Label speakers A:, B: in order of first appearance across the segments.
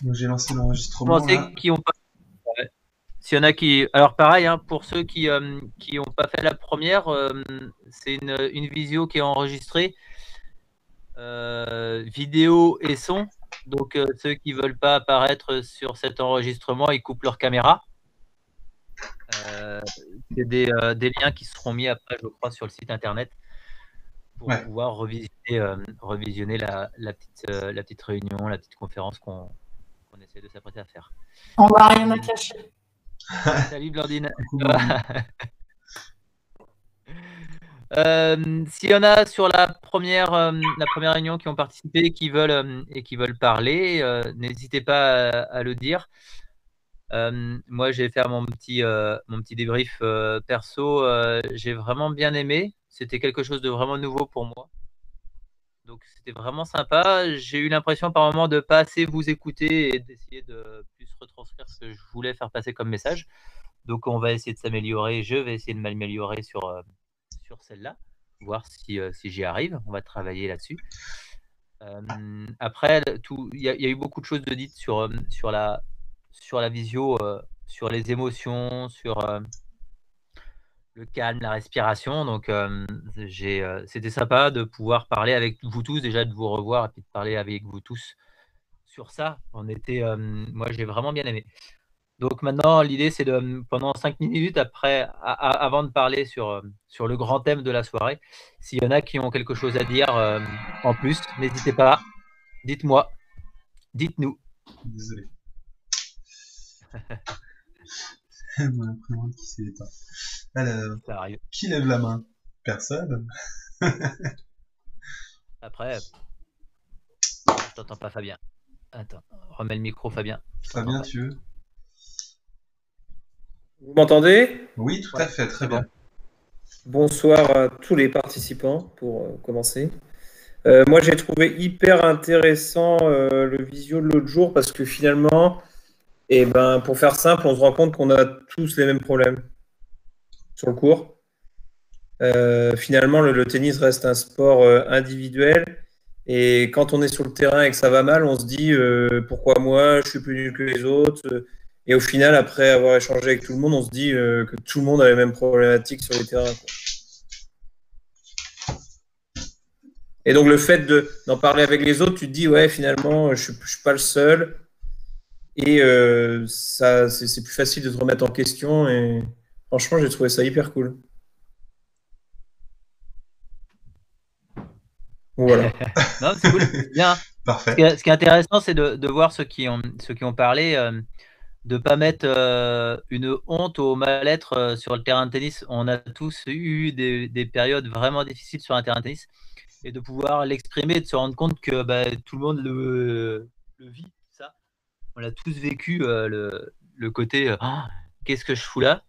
A: Donc, j'ai lancé l'enregistrement là.
B: Qui ont pas... ouais. S'il y en a qui... Alors pareil, hein, pour ceux qui ont pas fait la première, c'est une visio qui est enregistrée, vidéo et son. Donc ceux qui veulent pas apparaître sur cet enregistrement, ils coupent leur caméra. C'est des liens qui seront mis après, je crois, sur le site internet pour pouvoir revisionner la petite réunion, la petite conférence qu'on essaie de s'apprêter à faire.
C: On va rien à cacher.
B: Salut Blandine. S'il y en a sur la première réunion qui ont participé et qui veulent parler, n'hésitez pas à le dire. Moi, je vais faire mon petit débrief perso. J'ai vraiment bien aimé. C'était quelque chose de vraiment nouveau pour moi. Donc, c'était vraiment sympa. J'ai eu l'impression par moment de ne pas assez vous écouter et d'essayer de plus retranscrire ce que je voulais faire passer comme message. Donc, on va essayer de s'améliorer. Je vais essayer de m'améliorer sur celle-là, voir si j'y arrive. On va travailler là-dessus. Après, il y a eu beaucoup de choses de dites sur la visio, sur les émotions, sur le calme, la respiration. Donc, c'était sympa de pouvoir parler avec vous tous, déjà de vous revoir et puis de parler avec vous tous sur ça. Moi, j'ai vraiment bien aimé. Donc maintenant, l'idée, c'est de, pendant 5 minutes, avant de parler sur le grand thème de la soirée, s'il y en a qui ont quelque chose à dire en plus, n'hésitez pas, dites-moi, dites-nous.
A: Désolé. Mon imprimante qui s'est éteinte. Alors,
B: ça arrive.
A: Qui lève la main? Personne.
B: Après, je t'entends pas, Fabien. Attends, remets le micro, Fabien.
A: Fabien, tu veux?
D: Vous m'entendez?
A: Oui, tout à fait, très bien.
D: Bonsoir à tous les participants pour commencer. Moi, j'ai trouvé hyper intéressant le visio de l'autre jour parce que finalement, pour faire simple, on se rend compte qu'on a tous les mêmes problèmes sur le court. Finalement, le tennis reste un sport individuel et quand on est sur le terrain et que ça va mal, on se dit pourquoi moi, je suis plus nul que les autres. Et au final, après avoir échangé avec tout le monde, on se dit que tout le monde a les mêmes problématiques sur les terrains, quoi. Et donc, le fait d'en parler avec les autres, tu te dis, ouais, finalement, je ne suis pas le seul. Et c'est plus facile de se remettre en question. Et franchement, j'ai trouvé ça hyper cool. Voilà.
B: Non, c'est cool. Bien.
A: Parfait.
B: Ce qui est intéressant, c'est de voir ceux qui ont parlé, de ne pas mettre une honte au mal-être sur le terrain de tennis. On a tous eu des périodes vraiment difficiles sur un terrain de tennis. Et de pouvoir l'exprimer, de se rendre compte que tout le monde le vit, ça. On a tous vécu le côté qu'est-ce que je fous là?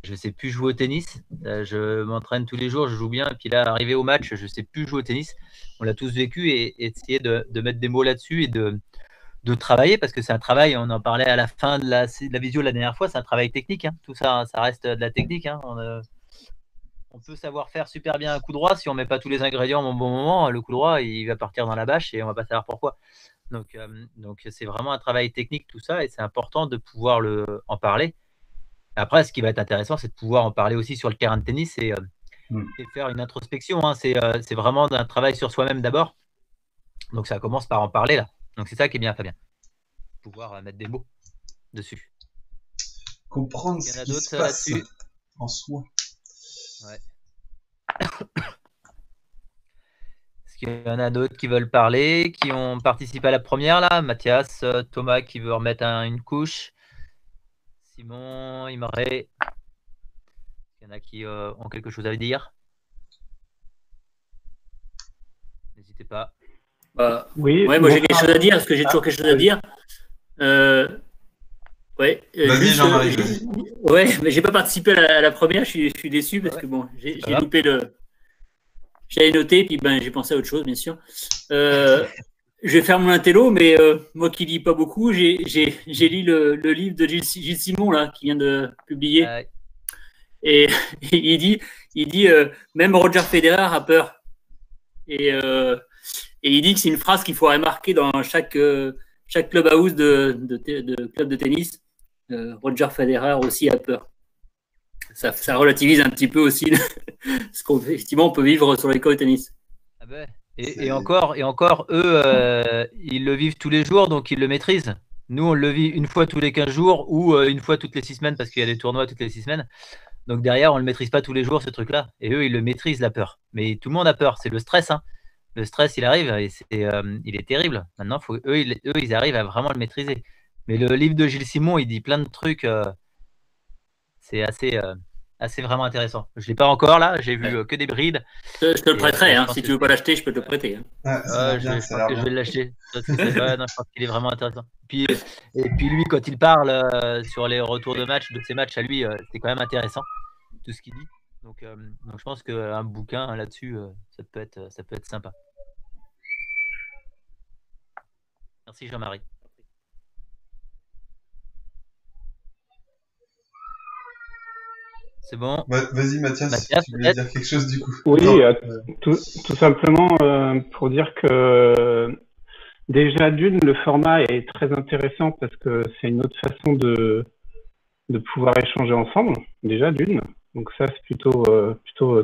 B: Je ne sais plus jouer au tennis. Je m'entraîne tous les jours, je joue bien. Et puis là, arrivé au match, je ne sais plus jouer au tennis. On l'a tous vécu et essayer de mettre des mots là-dessus et de travailler parce que c'est un travail. On en parlait à la fin de la visio la dernière fois. C'est un travail technique. Hein. Tout ça, ça reste de la technique. Hein. On peut savoir faire super bien un coup droit si on met pas tous les ingrédients au bon moment. Le coup droit, il va partir dans la bâche et on va pas savoir pourquoi. Donc c'est vraiment un travail technique tout ça et c'est important de pouvoir en parler. Après, ce qui va être intéressant, c'est de pouvoir en parler aussi sur le terrain de tennis et faire une introspection. Hein. C'est vraiment un travail sur soi-même d'abord. Donc ça commence par en parler là. Donc c'est ça qui est bien, Fabien. Pouvoir mettre des mots dessus.
A: Comprendre ce qui se passe en soi.
B: Ouais. Est-ce qu'il y en a d'autres qui veulent parler, qui ont participé à la première là? Mathias, Thomas qui veut remettre une couche. Simon, Imre. Il y en a qui ont quelque chose à dire. N'hésitez pas.
E: Oui. Ouais, moi j'ai quelque chose à dire parce que j'ai toujours quelque chose à dire. Ouais.
A: Vas-y, Jean-Marie.
E: Ouais, mais j'ai pas participé à la première. Je suis déçu parce que bon, j'ai loupé J'avais noté, puis j'ai pensé à autre chose, bien sûr. Je vais faire mon intello, mais moi qui lis pas beaucoup, j'ai lu le livre de Gilles Simon là, qui vient de publier. Et il dit même Roger Federer a peur. Et il dit que c'est une phrase qu'il faudrait marquer dans chaque chaque clubhouse de club de tennis, Roger Federer aussi a peur. Ça relativise un petit peu aussi ce qu'effectivement on peut vivre sur les cours de tennis.
B: Ah ben, et encore, eux, ils le vivent tous les jours, donc ils le maîtrisent. Nous, on le vit une fois tous les 15 jours ou une fois toutes les 6 semaines parce qu'il y a des tournois toutes les 6 semaines. Donc derrière, on ne le maîtrise pas tous les jours, ce truc-là. Et eux, ils le maîtrisent, la peur. Mais tout le monde a peur, c'est le stress. Hein. Le stress, il arrive et il est terrible. Maintenant, eux, ils arrivent à vraiment le maîtriser. Mais le livre de Gilles Simon, il dit plein de trucs. C'est assez vraiment intéressant. Je ne l'ai pas encore là, j'ai vu que des brides.
E: Je te le prêterai, hein. Si tu ne veux pas l'acheter, je peux te le prêter. Hein.
B: Je pense que je vais l'acheter. Je pense qu'il est vraiment intéressant. Et puis lui, quand il parle sur les retours de match, de ses matchs à lui, c'est quand même intéressant, tout ce qu'il dit. Donc je pense qu'un bouquin là-dessus, ça peut être sympa. Merci Jean-Marie. C'est bon.
A: Vas-y Mathias, tu voulais dire quelque chose du coup.
F: Oui, tout simplement pour dire que déjà d'une, le format est très intéressant parce que c'est une autre façon de pouvoir échanger ensemble, déjà d'une. Donc ça, c'est plutôt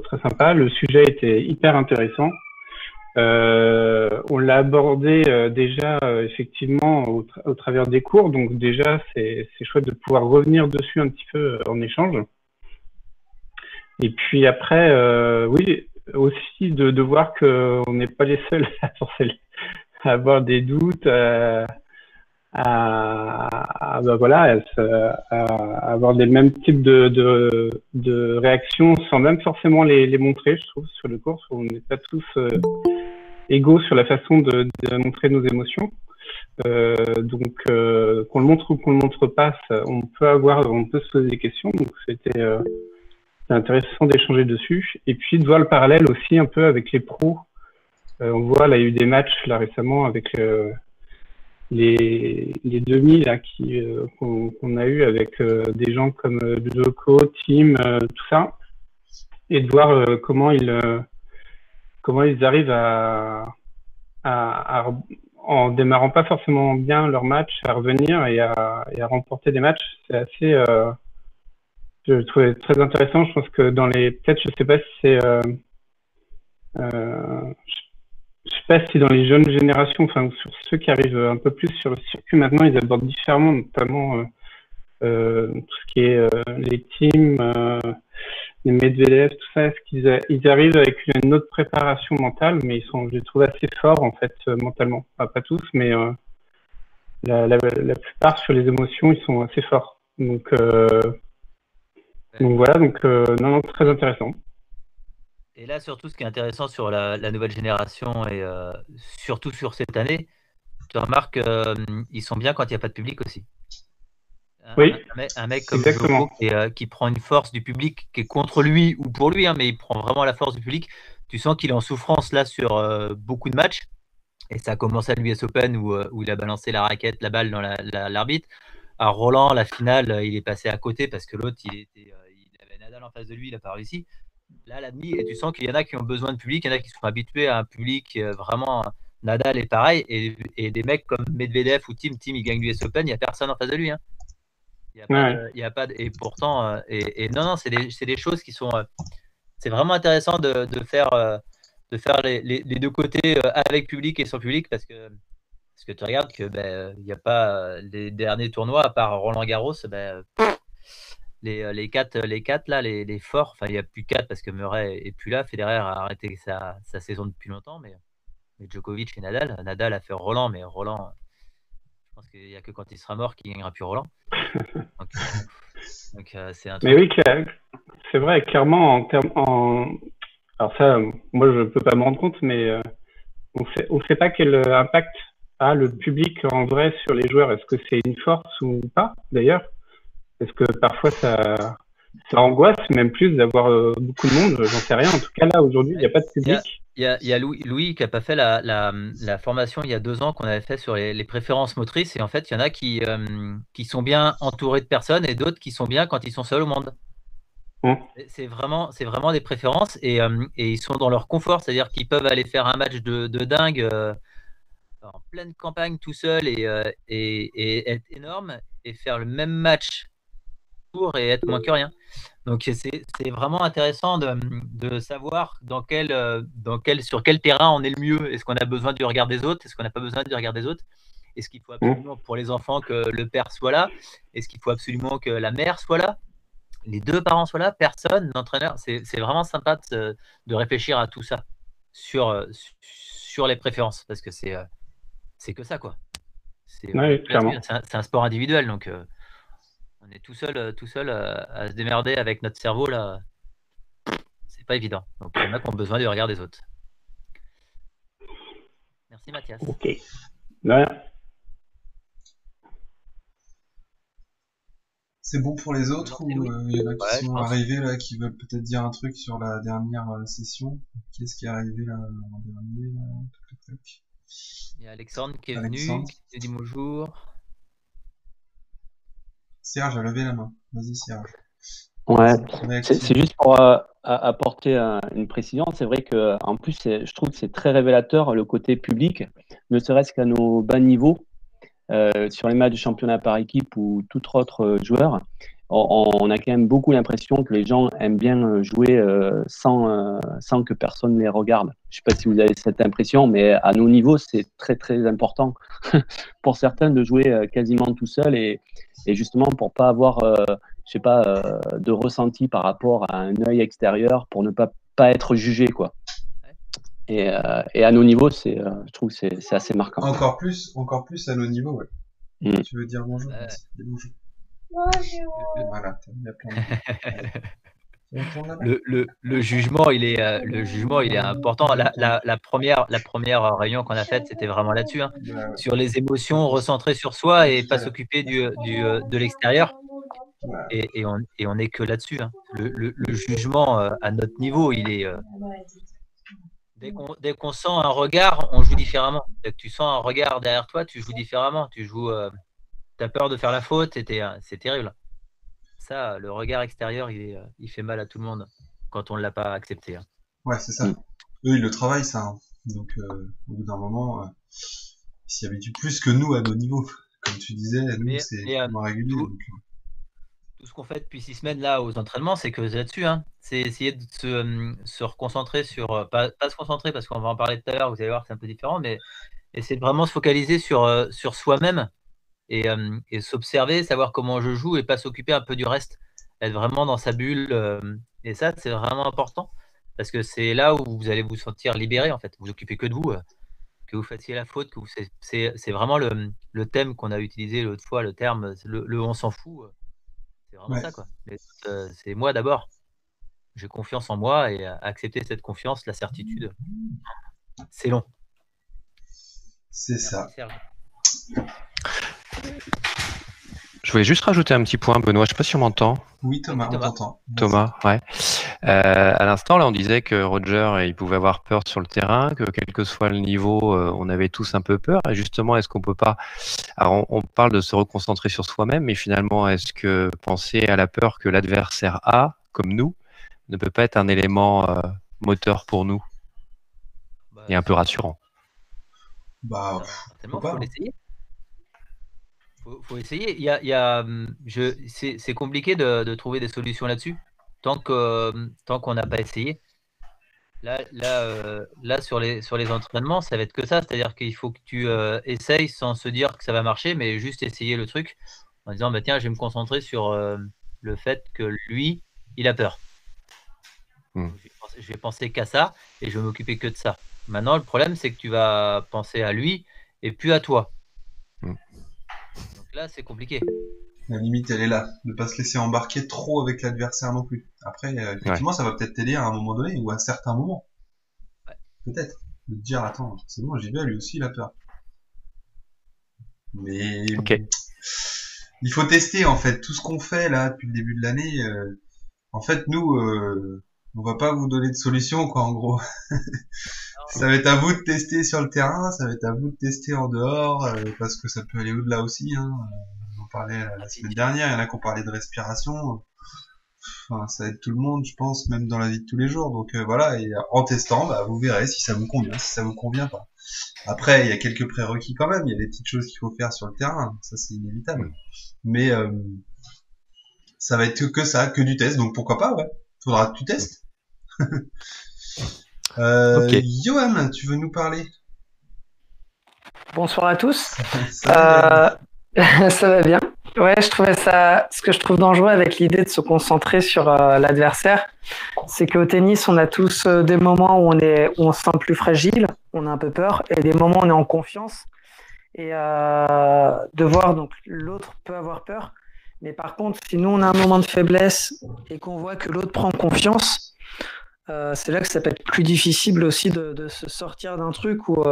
F: très sympa. Le sujet était hyper intéressant. On l'a abordé déjà effectivement au travers des cours, donc déjà c'est chouette de pouvoir revenir dessus un petit peu en échange. Et puis après, oui, aussi de voir qu'on n'est pas les seuls à avoir des doutes, à avoir les mêmes types de réactions sans même forcément les montrer, je trouve, sur le cours. On n'est pas tous égaux sur la façon de montrer nos émotions. Donc, qu'on le montre ou qu'on le montre pas, on peut se poser des questions. Donc, c'était intéressant d'échanger dessus. Et puis, de voir le parallèle aussi un peu avec les pros. On voit, là, il y a eu des matchs là récemment avec les demi là qu'on a eu avec des gens comme Joko, Tim, tout ça, et de voir comment ils arrivent en démarrant pas forcément bien leur match, à revenir et à remporter des matchs. C'est assez je le trouvais très intéressant. Je pense que peut-être, je sais pas si c'est je sais pas si dans les jeunes générations, enfin sur ceux qui arrivent un peu plus sur le circuit maintenant, ils abordent différemment, notamment tout ce qui est les teams, les Medvedev, tout ça. Est-ce qu'ils arrivent avec une autre préparation mentale, mais je les trouve assez forts en fait mentalement. Enfin, pas tous, mais la plupart sur les émotions, ils sont assez forts. Donc voilà, non, très intéressant.
B: Et là, surtout, ce qui est intéressant sur la nouvelle génération et surtout sur cette année, tu remarques qu'ils sont bien quand il n'y a pas de public aussi.
F: Oui,
B: un mec comme Joko qui prend une force du public qui est contre lui ou pour lui, hein, mais il prend vraiment la force du public. Tu sens qu'il est en souffrance là sur beaucoup de matchs. Et ça a commencé à l'US Open où il a balancé la balle dans l'arbitre. À Roland, la finale, il est passé à côté parce que l'autre, il avait Nadal en face de lui, il n'a pas réussi. Là, la demi, et tu sens qu'il y en a qui ont besoin de public, il y en a qui sont habitués à un public vraiment. Nadal est pareil, et des mecs comme Medvedev ou Tim, il gagne l'US Open, il n'y a personne en face de lui. Hein. Il y a pas de, et pourtant, non, c'est des choses qui sont. C'est vraiment intéressant de faire les deux côtés avec public et sans public parce que tu regardes que il n'y a pas les derniers tournois à part Roland Garros, les quatre là, les forts, enfin il n'y a plus 4 parce que Murray est plus là, Federer a arrêté sa saison depuis longtemps, mais Djokovic et Nadal a fait Roland, mais Roland, je pense qu'il n'y a que quand il sera mort qu'il ne gagnera plus Roland. Donc c'est un truc.
F: Mais oui, c'est vrai, clairement alors ça, moi je peux pas me rendre compte, mais on sait pas quel impact a le public en vrai sur les joueurs. Est-ce que c'est une force ou pas d'ailleurs? Parce que parfois ça angoisse même plus d'avoir beaucoup de monde, j'en sais rien. En tout cas là aujourd'hui il n'y a pas de public.
B: Il y a Louis qui n'a pas fait la formation il y a 2 ans qu'on avait fait sur les préférences motrices, et en fait il y en a qui sont bien entourés de personnes et d'autres qui sont bien quand ils sont seuls au monde. C'est vraiment des préférences, et ils sont dans leur confort, c'est-à-dire qu'ils peuvent aller faire un match de dingue en pleine campagne tout seul et être énorme et faire le même match pour et être moins que rien. Donc c'est vraiment intéressant de savoir sur quel terrain on est le mieux. Est-ce qu'on a besoin du regard des autres? Est-ce qu'on n'a pas besoin du regard des autres? Est-ce qu'il faut absolument pour les enfants que le père soit là? Est-ce qu'il faut absolument que la mère soit là? Les deux parents soient là? Personne, l'entraîneur. C'est vraiment sympa de réfléchir à tout ça sur les préférences parce que c'est que ça, quoi.
F: Ouais, clairement.
B: C'est un sport individuel, donc on est tout seul à se démerder avec notre cerveau là. C'est pas évident. Donc il y en a qui ont besoin du regard des autres. Merci Mathias.
F: Ok. De rien.
A: C'est bon pour les autres ou il y en a qui
B: Ouais,
A: sont arrivés là, qui veulent peut-être dire un truc sur la dernière session? Qu'est-ce qui est arrivé là l'an dernier là?
B: Il y a Alexandre qui est
A: Alexandre.
B: venu, qui nous dit bonjour.
A: Serge a levé la main. Vas-y Serge.
G: Ouais,
A: Ouais,
G: c'est juste pour apporter une précision. C'est vrai que en plus, je trouve que c'est très révélateur le côté public, ne serait-ce qu'à nos bas niveaux, sur les matchs de championnat par équipe ou tout autre joueur. On a quand même beaucoup l'impression que les gens aiment bien jouer sans que personne les regarde. Je ne sais pas si vous avez cette impression, mais à nos niveaux, c'est très très important pour certains de jouer quasiment tout seul et justement pour pas avoir, je sais pas, de ressenti par rapport à un œil extérieur, pour ne pas être jugé, quoi. Et à nos niveaux, je trouve que c'est assez marquant.
A: Encore plus à nos niveaux, ouais. Tu veux dire bonjour? Bonjour. Voilà, il y a plein de...
B: Le jugement, il est important. La première réunion qu'on a faite, c'était vraiment là-dessus, hein.
A: Ouais.
B: Sur les émotions, recentrer sur soi et pas s'occuper de l'extérieur. Ouais. Et on est que là-dessus, hein. Le jugement à notre niveau, il est dès qu'on sent un regard, on joue différemment. Dès que tu sens un regard derrière toi, tu joues différemment. Tu joues, t'as peur de faire la faute, c'est terrible. Ça, le regard extérieur, il fait mal à tout le monde quand on ne l'a pas accepté, hein.
A: Ouais, c'est ça. Eux, ils le travaillent, ça, hein. Donc, au bout d'un moment, ils s'y habituent plus que nous à nos niveaux. Comme tu disais, nous, c'est moins régulier.
B: Tout ce qu'on fait depuis 6 semaines là aux entraînements, c'est que là-dessus, hein. C'est essayer de se reconcentrer sur, pas se concentrer parce qu'on va en parler tout à l'heure, vous allez voir, c'est un peu différent, mais essayer de vraiment se focaliser sur soi-même et s'observer, savoir comment je joue et pas s'occuper un peu du reste, être vraiment dans sa bulle. Et ça, c'est vraiment important parce que c'est là où vous allez vous sentir libéré en fait. Vous occupez que de vous, que vous fassiez la faute, c'est vraiment le thème qu'on a utilisé l'autre fois, le terme, le on s'en fout. C'est vraiment ça, quoi. C'est moi d'abord. J'ai confiance en moi et accepter cette confiance, la certitude, c'est long.
A: C'est ça.
H: Je voulais juste rajouter un petit point, Benoît. Je ne sais pas si on m'entend.
A: Oui, Thomas, on t'entend.
H: Thomas, ouais. À l'instant, là, on disait que Roger, il pouvait avoir peur sur le terrain, que quel que soit le niveau, on avait tous un peu peur. Et justement, est-ce qu'on peut pas... Alors, on parle de se reconcentrer sur soi-même, mais finalement, est-ce que penser à la peur que l'adversaire a, comme nous, ne peut pas être un élément moteur pour nous et un peu rassurant?
A: Bah,
B: faut l'essayer. Faut essayer. C'est compliqué de trouver des solutions là-dessus tant qu'on n'a pas essayé. Là sur les entraînements, ça va être que ça, c'est-à-dire qu'il faut que tu essayes sans se dire que ça va marcher, mais juste essayer le truc en disant bah tiens, je vais me concentrer sur le fait que lui, il a peur. Je vais penser qu'à ça et je vais m'occuper que de ça. Maintenant, le problème, c'est que tu vas penser à lui et plus à toi. Donc là, c'est compliqué.
A: La limite, elle est là. Ne pas se laisser embarquer trop avec l'adversaire non plus. Après, effectivement, ça va peut-être t'aider à un moment donné ou à certains moments. Ouais. Peut-être. De te dire, attends, c'est bon, j'y vais, lui aussi, il a peur. Mais il faut tester, en fait. Tout ce qu'on fait, là, depuis le début de l'année, en fait, nous, on va pas vous donner de solution, quoi, en gros. Ça va être à vous de tester sur le terrain, ça va être à vous de tester en dehors, parce que ça peut aller au-delà aussi, hein. On en parlait la semaine dernière, il y en a qui ont parlé de respiration. Enfin, ça aide tout le monde, je pense, même dans la vie de tous les jours. Donc voilà, et en testant, bah, vous verrez si ça vous convient, si ça vous convient pas. Après, il y a quelques prérequis quand même. Il y a des petites choses qu'il faut faire sur le terrain. Ça, c'est inévitable. Mais ça va être que ça, que du test. Donc pourquoi pas, ouais. Faudra que tu testes.
H: Ok.
A: Johan, tu veux nous parler?
C: Bonsoir à tous.
A: Ça
C: Ça va bien. Ouais, je trouvais ça. Ce que je trouve dangereux avec l'idée de se concentrer sur l'adversaire, c'est qu'au tennis, on a tous des moments où on se sent plus fragile, on a un peu peur, et des moments où on est en confiance. Et de voir, donc l'autre peut avoir peur, mais par contre, si nous on a un moment de faiblesse et qu'on voit que l'autre prend confiance, c'est là que ça peut être plus difficile aussi de se sortir d'un truc où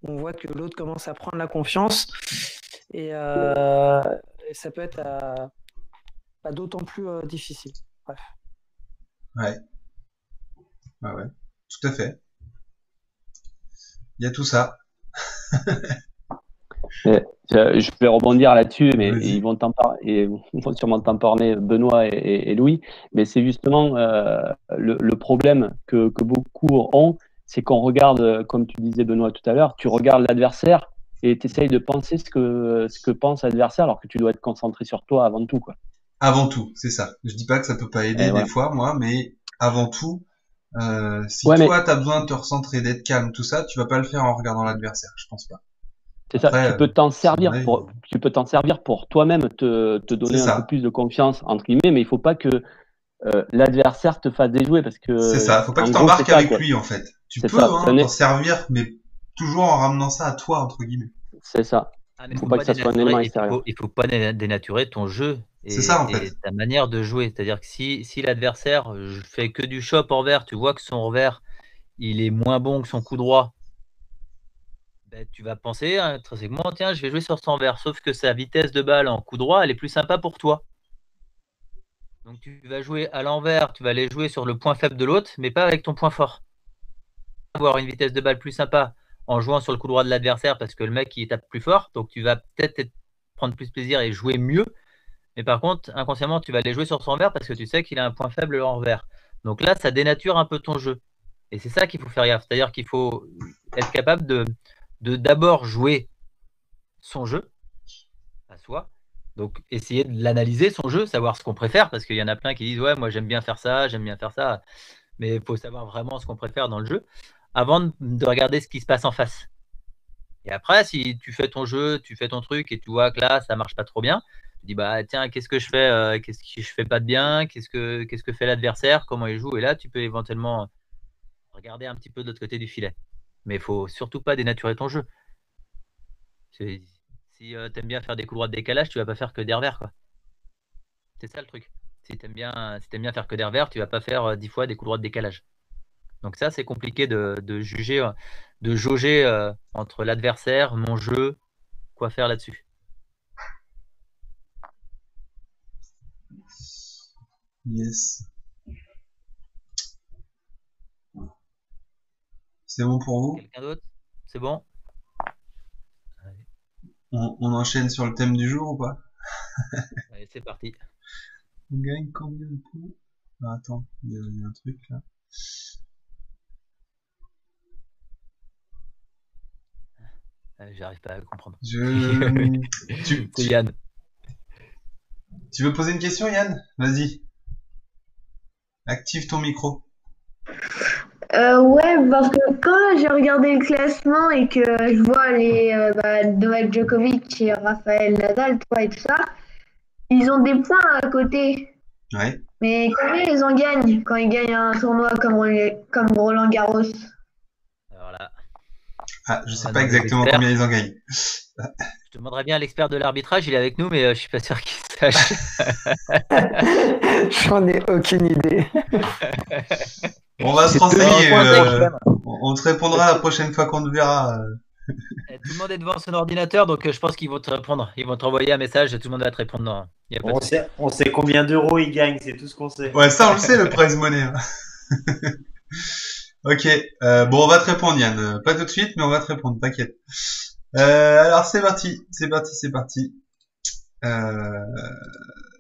C: on voit que l'autre commence à prendre la confiance et ça peut être pas d'autant plus difficile. Bref.
A: Ouais. Ouais. Tout à fait. Il y a tout ça.
G: Je vais rebondir là-dessus, mais
A: Vas-y.
G: ils vont sûrement t'en parler, Benoît et Louis. Mais c'est justement le problème que beaucoup ont, c'est qu'on regarde, comme tu disais Benoît tout à l'heure, tu regardes l'adversaire et tu essayes de penser ce que pense l'adversaire, alors que tu dois être concentré sur toi avant tout, quoi.
A: Avant tout, c'est ça. Je dis pas que ça peut pas aider
G: Et
A: des
G: voilà.
A: fois, moi, mais avant tout, si
G: Ouais, mais
A: toi t'as besoin de te recentrer, d'être calme, tout ça, tu vas pas le faire en regardant l'adversaire, je pense pas.
G: c'est ça,
A: Après,
G: tu peux t'en
A: c'est mon
G: servir
A: avis.
G: pour toi-même te
A: C'est
G: donner un peu
A: ça.
G: plus de confiance, entre guillemets, mais il faut pas que l'adversaire te fasse déjouer, parce
A: C'est
G: que
A: ça. Faut pas que
G: en
A: tu
G: gros, c'est
A: t'embarques
G: ça,
A: avec
G: quoi.
A: lui, en fait. Tu
G: C'est
A: peux,
G: ça.
A: t'en servir, mais toujours en ramenant ça à toi, entre guillemets.
G: C'est ça.
B: Ah, mais
G: Faut pas que ça soit un élément extérieur.
B: il faut pas dénaturer ton jeu
A: C'est ça, en
B: et
A: fait.
B: ta manière de jouer. C'est-à-dire que si l'adversaire fait que du chop en revers, tu vois que son revers, il est moins bon que son coup droit, ben, tu vas penser intrinsèquement, tiens, je vais jouer sur son revers. Sauf que sa vitesse de balle en coup droit, elle est plus sympa pour toi. Donc tu vas jouer à l'envers, tu vas aller jouer sur le point faible de l'autre, mais pas avec ton point fort. Avoir une vitesse de balle plus sympa en jouant sur le coup droit de l'adversaire parce que le mec il tape plus fort, donc tu vas peut-être prendre plus plaisir et jouer mieux. Mais par contre, inconsciemment, tu vas aller jouer sur son revers parce que tu sais qu'il a un point faible en revers. Donc là, ça dénature un peu ton jeu. Et c'est ça qu'il faut faire gaffe. C'est-à-dire qu'il faut être capable de d'abord jouer son jeu à soi. Donc essayer de l'analyser, son jeu, savoir ce qu'on préfère, parce qu'il y en a plein qui disent ouais, moi j'aime bien faire ça, mais il faut savoir vraiment ce qu'on préfère dans le jeu avant de regarder ce qui se passe en face. Et après, si tu fais ton jeu, tu fais ton truc et tu vois que là, ça marche pas trop bien, tu dis bah tiens, qu'est-ce que je fais, qu'est-ce que je fais pas de bien, qu'est-ce que fait l'adversaire, comment il joue, et là tu peux éventuellement regarder un petit peu de l'autre côté du filet. Mais il faut surtout pas dénaturer ton jeu. Si tu aimes bien faire des coups droits de décalage, tu vas pas faire que des revers, quoi. C'est ça le truc. Si tu aimes bien faire que des revers, tu vas pas faire 10 fois des coups droits de décalage. Donc ça, c'est compliqué de juger, de jauger entre l'adversaire, mon jeu, quoi faire là-dessus.
A: Yes. C'est bon pour vous?
B: Quelqu'un d'autre? C'est bon?
A: On enchaîne sur le thème du jour ou pas?
B: Allez, c'est parti.
A: On gagne combien de points? Ah, attends, il y a un truc là.
B: J'arrive pas à comprendre.
A: C'est
B: Yann.
A: Tu veux poser une question, Yann? Vas-y. Active ton micro.
I: Ouais, parce que quand j'ai regardé le classement et que je vois les Novak Djokovic et Rafael Nadal, toi et tout ça, ils ont des points à côté.
A: Ouais.
I: Mais combien ils en gagnent quand ils gagnent un tournoi comme Roland Garros?
B: Alors là.
A: Ah, je sais pas exactement combien ils en gagnent.
B: Je demanderais bien à l'expert de l'arbitrage, il est avec nous, mais je suis pas sûr qu'il sache.
C: J'en ai aucune idée.
A: On va se renseigner. On te répondra la prochaine fois qu'on te verra.
B: Tout le monde est devant son ordinateur, donc je pense qu'ils vont te répondre. Ils vont t'envoyer un message et tout le monde va te répondre.
J: On sait combien d'euros ils gagnent, c'est tout ce qu'on sait.
A: Ouais, ça on le sait, le prize money. Hein. Ok, bon, on va te répondre, Yann. Pas tout de suite, mais on va te répondre, t'inquiète. Alors c'est parti.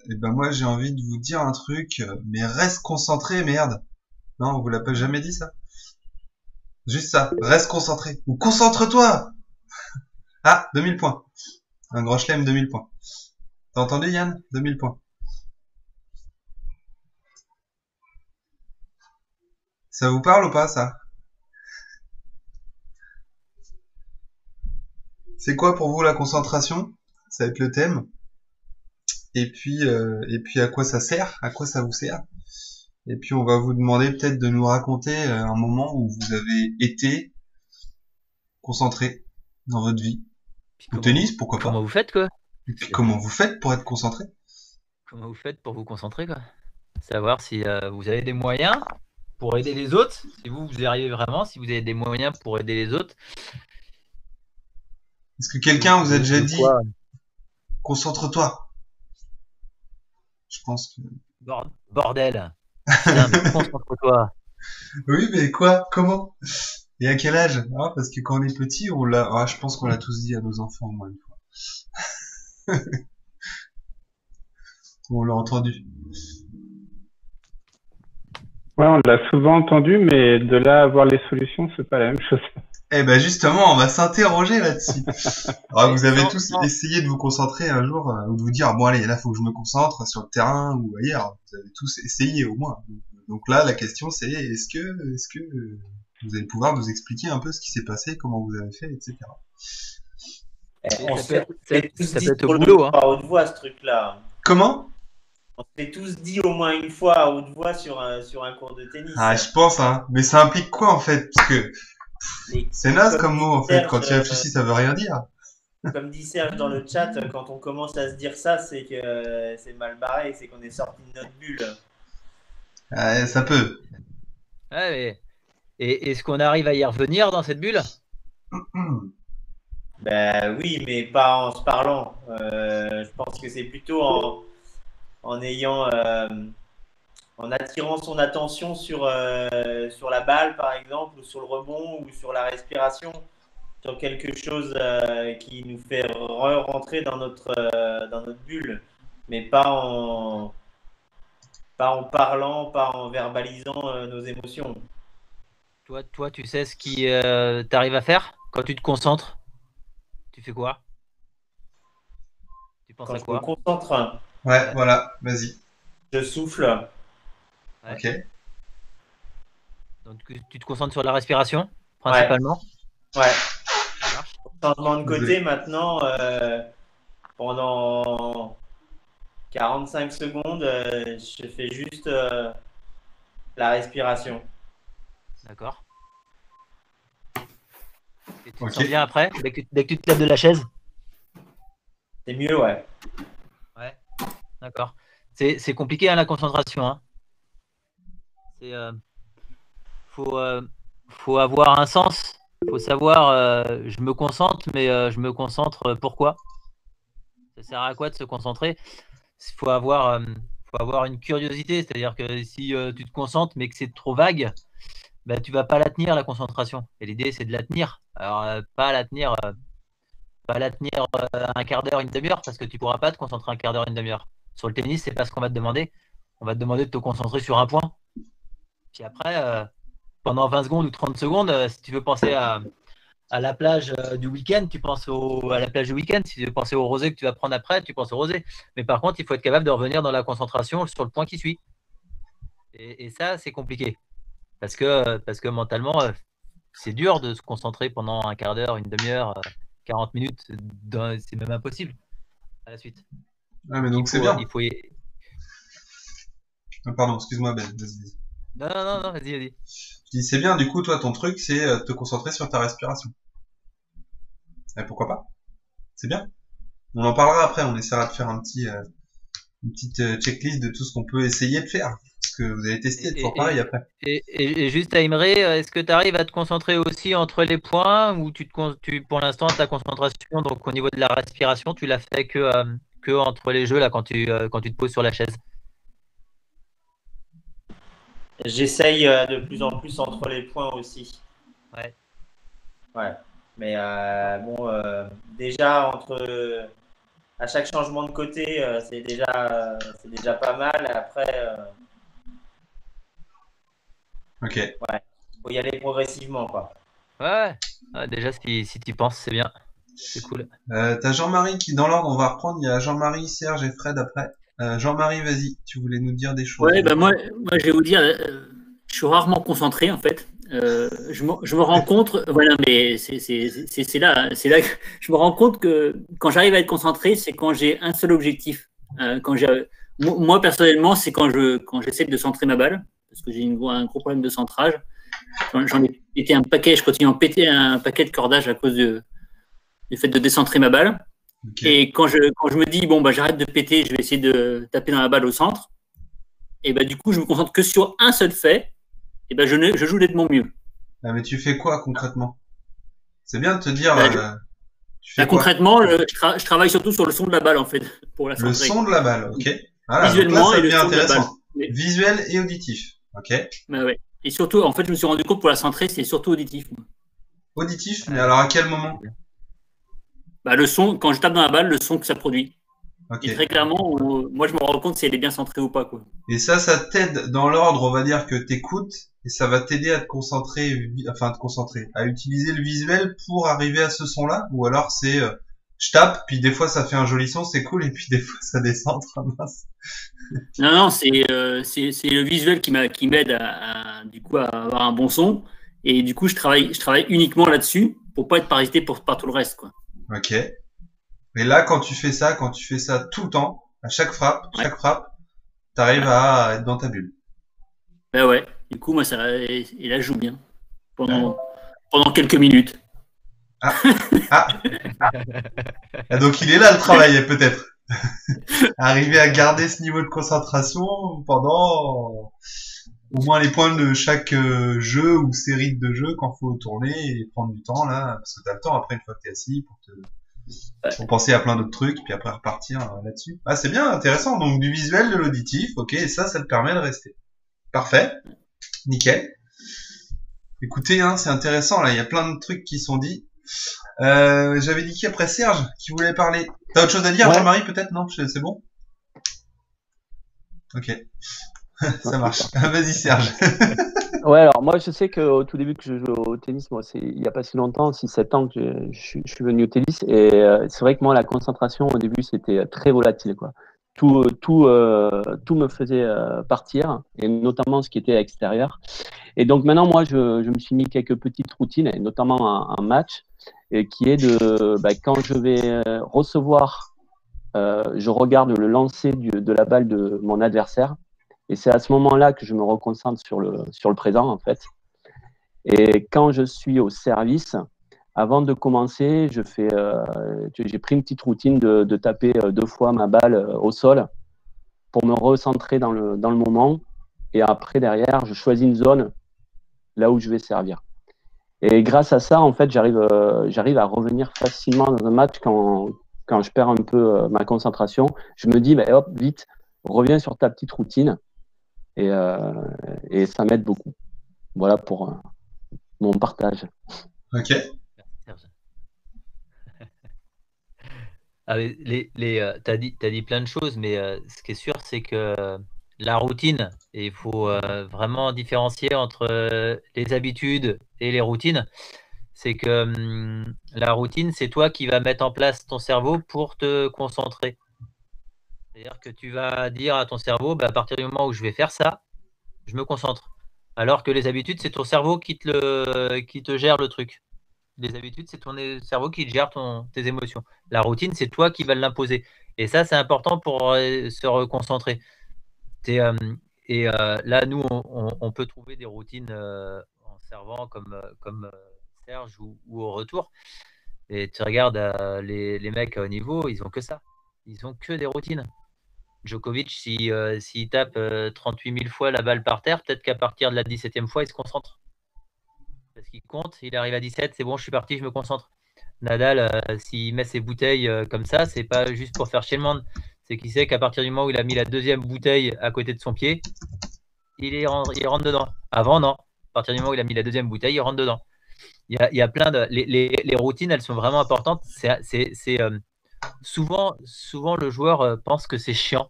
A: Et ben moi j'ai envie de vous dire un truc, mais reste concentré, merde. Non, on vous l'a pas jamais dit ça? Juste ça. Reste concentré. Ou concentre-toi. Ah, 2000 points. Un grand chelem, 2000 points. T'as entendu, Yann? 2000 points. Ça vous parle ou pas, ça? C'est quoi pour vous la concentration? Ça va être le thème. Et puis à quoi ça sert? À quoi ça vous sert? Et puis on va vous demander peut-être de nous raconter un moment où vous avez été concentré dans votre vie. Au tennis, pourquoi pas?
B: Comment vous faites, quoi?
A: Et puis comment vous faites pour être concentré?
B: Comment vous faites pour vous concentrer, quoi? Savoir si vous avez des moyens pour aider les autres, si vous y arrivez vraiment, si vous avez des moyens pour aider les autres.
A: Est-ce que quelqu'un vous a déjà dit
B: Quoi?
A: concentre-toi? Je pense que...
B: Bordel. Putain, mais concentre-toi.
A: Oui, mais quoi? Comment? Et à quel âge? Ah, parce que quand on est petit, on l'a... Ah, je pense qu'on l'a tous dit à nos enfants au moins une fois. On l'a entendu.
F: Ouais, on l'a souvent entendu, mais de là à avoir les solutions, c'est pas la même chose.
A: Eh ben justement, on va s'interroger là-dessus. Alors, vous avez tous essayé de vous concentrer un jour, ou de vous dire, bon allez, là faut que je me concentre sur le terrain ou ailleurs. Vous avez tous essayé au moins. Donc là, la question c'est, est-ce que vous allez pouvoir nous expliquer un peu ce qui s'est passé, comment vous avez fait, etc.
J: On
B: Ça
J: se
B: peut
J: fait tous
B: ça
J: dit
B: peut être au
J: sur le
B: boulot,
J: coup
B: hein.
J: à haute voix, ce truc-là.
A: Comment?
J: On se fait tous dit au moins une fois à haute voix sur un cours de tennis.
A: Ah, je pense, hein. Mais ça implique quoi en fait? Parce que c'est naze comme mot en fait.
J: Serge,
A: Quand tu réfléchis, ça veut rien dire.
J: Comme dit Serge dans le chat, quand on commence à se dire ça, c'est que c'est mal barré, c'est qu'on est sorti de notre bulle.
A: Ça peut.
B: Ouais, mais... Et est-ce qu'on arrive à y revenir dans cette bulle?
J: Ben oui, mais pas en se parlant. Je pense que c'est plutôt en ayant, en attirant son attention sur la balle, par exemple, ou sur le rebond, ou sur la respiration, sur quelque chose qui nous fait rentrer dans notre bulle, mais pas en parlant, pas en verbalisant nos émotions.
B: Toi, tu sais ce qui t'arrive à faire quand tu te concentres? Tu fais quoi? Tu penses
J: Quand
B: à
J: je me
B: quoi?
J: concentre,
A: Ouais, voilà, vas-y.
J: je souffle.
B: Ouais.
A: Ok.
B: Donc tu te concentres sur la respiration, principalement?
J: Ouais.
B: Ça marche.
J: Changement de côté maintenant, pendant 45 secondes, je fais juste la respiration.
B: D'accord. Et tu
A: Ok.
B: te sens bien après, dès que tu te lèves de la chaise?
J: C'est mieux, ouais.
B: Ouais, d'accord. C'est compliqué, hein, la concentration, hein. Faut avoir un sens. Faut savoir, je me concentre, mais je me concentre pourquoi? Ça sert à quoi de se concentrer? Faut avoir une curiosité, c'est-à-dire que si tu te concentres mais que c'est trop vague, bah, tu vas pas la tenir, la concentration. Et l'idée c'est de la tenir. Alors pas la tenir un quart d'heure, une demi-heure, parce que tu pourras pas te concentrer un quart d'heure, une demi-heure. Sur le tennis, c'est pas ce qu'on va te demander. On va te demander de te concentrer sur un point. Puis après, pendant 20 secondes ou 30 secondes, si tu veux penser à la plage du week-end, tu penses à la plage du week-end. Si tu veux penser au rosé que tu vas prendre après, tu penses au rosé. Mais par contre, il faut être capable de revenir dans la concentration sur le point qui suit. Et ça, c'est compliqué. Parce que mentalement, c'est dur de se concentrer pendant un quart d'heure, une demi-heure, 40 minutes. C'est même impossible à la suite.
A: Ah, mais donc c'est bien.
B: Il faut...
A: Ah, pardon, excuse-moi Ben, vas-y.
B: Non, vas-y.
A: Je dis c'est bien, du coup, toi, ton truc, c'est de te concentrer sur ta respiration. Et pourquoi pas? C'est bien. On en parlera après, on essaiera de faire une petite checklist de tout ce qu'on peut essayer de faire. Parce que vous allez tester, toujours pareil après.
B: Et juste à Imre, est-ce que tu arrives à te concentrer aussi entre les points ou pour l'instant, ta concentration, donc au niveau de la respiration, tu l'as fait que entre les jeux, là, quand tu te poses sur la chaise?
J: J'essaye de plus en plus entre les points aussi.
B: Ouais.
J: Ouais. Mais déjà à chaque changement de côté, c'est déjà pas mal. Après.
A: Ok.
J: Ouais. faut y aller progressivement, quoi.
B: Ouais, déjà, si tu y penses, c'est bien. C'est cool.
A: T'as Jean-Marie qui, dans l'ordre, on va reprendre. Il y a Jean-Marie, Serge et Fred après. Jean-Marie, vas-y, tu voulais nous dire des choses.
E: Ouais, moi, je vais vous dire, je suis rarement concentré, en fait. Je me rends compte, voilà, mais c'est là que je me rends compte que quand j'arrive à être concentré, c'est quand j'ai un seul objectif. Moi, personnellement, c'est quand j'essaie de centrer ma balle, parce que j'ai un gros problème de centrage. J'en ai pété un paquet, je continue à en péter un paquet de cordage à cause du fait de décentrer ma balle. Okay. Et quand je me dis, bon, bah, j'arrête de péter, je vais essayer de taper dans la balle au centre, et bah, du coup, je me concentre que sur un seul fait, et bah, je joue de mon mieux.
A: Ah, mais tu fais quoi concrètement? C'est bien de te dire.
E: Tu fais concrètement, je travaille surtout sur le son de la balle, en fait. Pour la
A: le son de la balle, ok. Voilà,
E: visuellement,
A: donc là,
E: et le son
A: intéressant.
E: de la balle.
A: Visuel et auditif, ok.
E: Bah, ouais. Et surtout, en fait, je me suis rendu compte pour la centrer, c'est surtout auditif.
A: Auditif, mais alors à quel moment?
E: Bah, le son, quand je tape dans la balle, le son que ça produit.
A: Okay.
E: Et très clairement, moi je me rends compte si elle est bien centrée ou pas, quoi.
A: Et ça t'aide dans l'ordre, on va dire que t'écoutes, et ça va t'aider à te concentrer, à utiliser le visuel pour arriver à ce son-là, ou alors c'est je tape, puis des fois ça fait un joli son, c'est cool, et puis des fois ça descend.
E: Non, c'est le visuel qui m'aide du coup à avoir un bon son, et du coup je travaille uniquement là-dessus pour pas être parasité par tout le reste, quoi.
A: Ok. Et là, quand tu fais ça tout le temps, à chaque frappe, t'arrives à être dans ta bulle.
E: Ben ouais. Du coup, moi, et là, je joue bien. Pendant quelques minutes.
A: Donc, il est là, le travail, peut-être. Arriver à garder ce niveau de concentration pendant au moins les points de chaque jeu ou série de jeux quand faut tourner et prendre du temps, là, parce que t'as le temps après, une fois que t'es assis, pour penser à plein d'autres trucs, puis après repartir là-dessus. Ah, c'est bien, intéressant. Donc, du visuel, de l'auditif, ok, et ça te permet de rester. Parfait. Nickel. Écoutez, c'est intéressant, là, il y a plein de trucs qui sont dits. J'avais dit qui après? Serge, qui voulait parler. T'as autre chose à dire, ouais. Jean-Marie, peut-être? Non, c'est bon? Ok. Ça marche. Vas-y, Serge.
G: Ouais, alors moi je sais qu'au tout début que je joue au tennis, moi c'est il n'y a pas si longtemps, 6-7 ans que je suis venu au tennis, et c'est vrai que moi la concentration au début c'était très volatile, quoi. Tout me faisait partir, et notamment ce qui était à l'extérieur. Et donc maintenant moi je me suis mis quelques petites routines, et notamment un match, et qui est quand je vais recevoir, je regarde le lancer de la balle de mon adversaire. Et c'est à ce moment-là que je me reconcentre sur le présent, en fait. Et quand je suis au service, avant de commencer, j'ai pris une petite routine de taper 2 fois ma balle au sol pour me recentrer dans le moment. Et après, derrière, je choisis une zone là où je vais servir. Et grâce à ça, en fait, j'arrive à revenir facilement dans un match quand je perds un peu ma concentration. Je me dis, hop, vite, reviens sur ta petite routine. Et ça m'aide beaucoup. Voilà pour mon partage.
A: Ok.
B: T'as dit plein de choses, mais ce qui est sûr, c'est que la routine, et il faut vraiment différencier entre les habitudes et les routines. C'est que la routine, c'est toi qui vas mettre en place ton cerveau pour te concentrer. C'est-à-dire que tu vas dire à ton cerveau, à partir du moment où je vais faire ça, je me concentre. Alors que les habitudes, c'est ton cerveau qui te gère le truc. Les habitudes, c'est ton cerveau qui gère tes émotions. La routine, c'est toi qui vas l'imposer. Et ça, c'est important pour se reconcentrer. Là, nous, on peut trouver des routines en servant comme Serge ou au retour. Et tu regardes les mecs à haut niveau, ils ont que ça. Ils ont que des routines. Djokovic, s'il tape 38 000 fois la balle par terre, peut-être qu'à partir de la 17e fois, il se concentre. Parce qu'il compte, il arrive à 17, c'est bon, je suis parti, je me concentre. Nadal, s'il met ses bouteilles comme ça, c'est pas juste pour faire chier le monde. C'est qu'il sait qu'à partir du moment où il a mis la 2e bouteille à côté de son pied, il rentre dedans. Avant, non. À partir du moment où il a mis la 2e bouteille, il rentre dedans. Il y a plein de... Les routines, elles sont vraiment importantes. Souvent, le joueur pense que c'est chiant.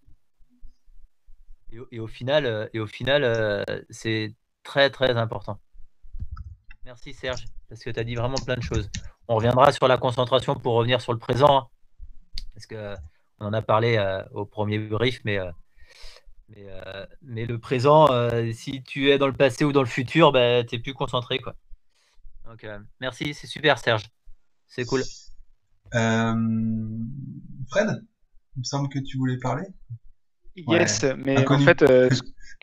B: Et au final, c'est très, très important. Merci Serge, parce que tu as dit vraiment plein de choses. On reviendra sur la concentration pour revenir sur le présent, hein, parce que on en a parlé au premier brief, mais le présent, si tu es dans le passé ou dans le futur, bah, tu n'es plus concentré, quoi. Donc, merci, c'est super Serge, c'est cool.
A: Fred, il me semble que tu voulais parler.
K: Yes, mais
A: Inconnu.
K: en fait,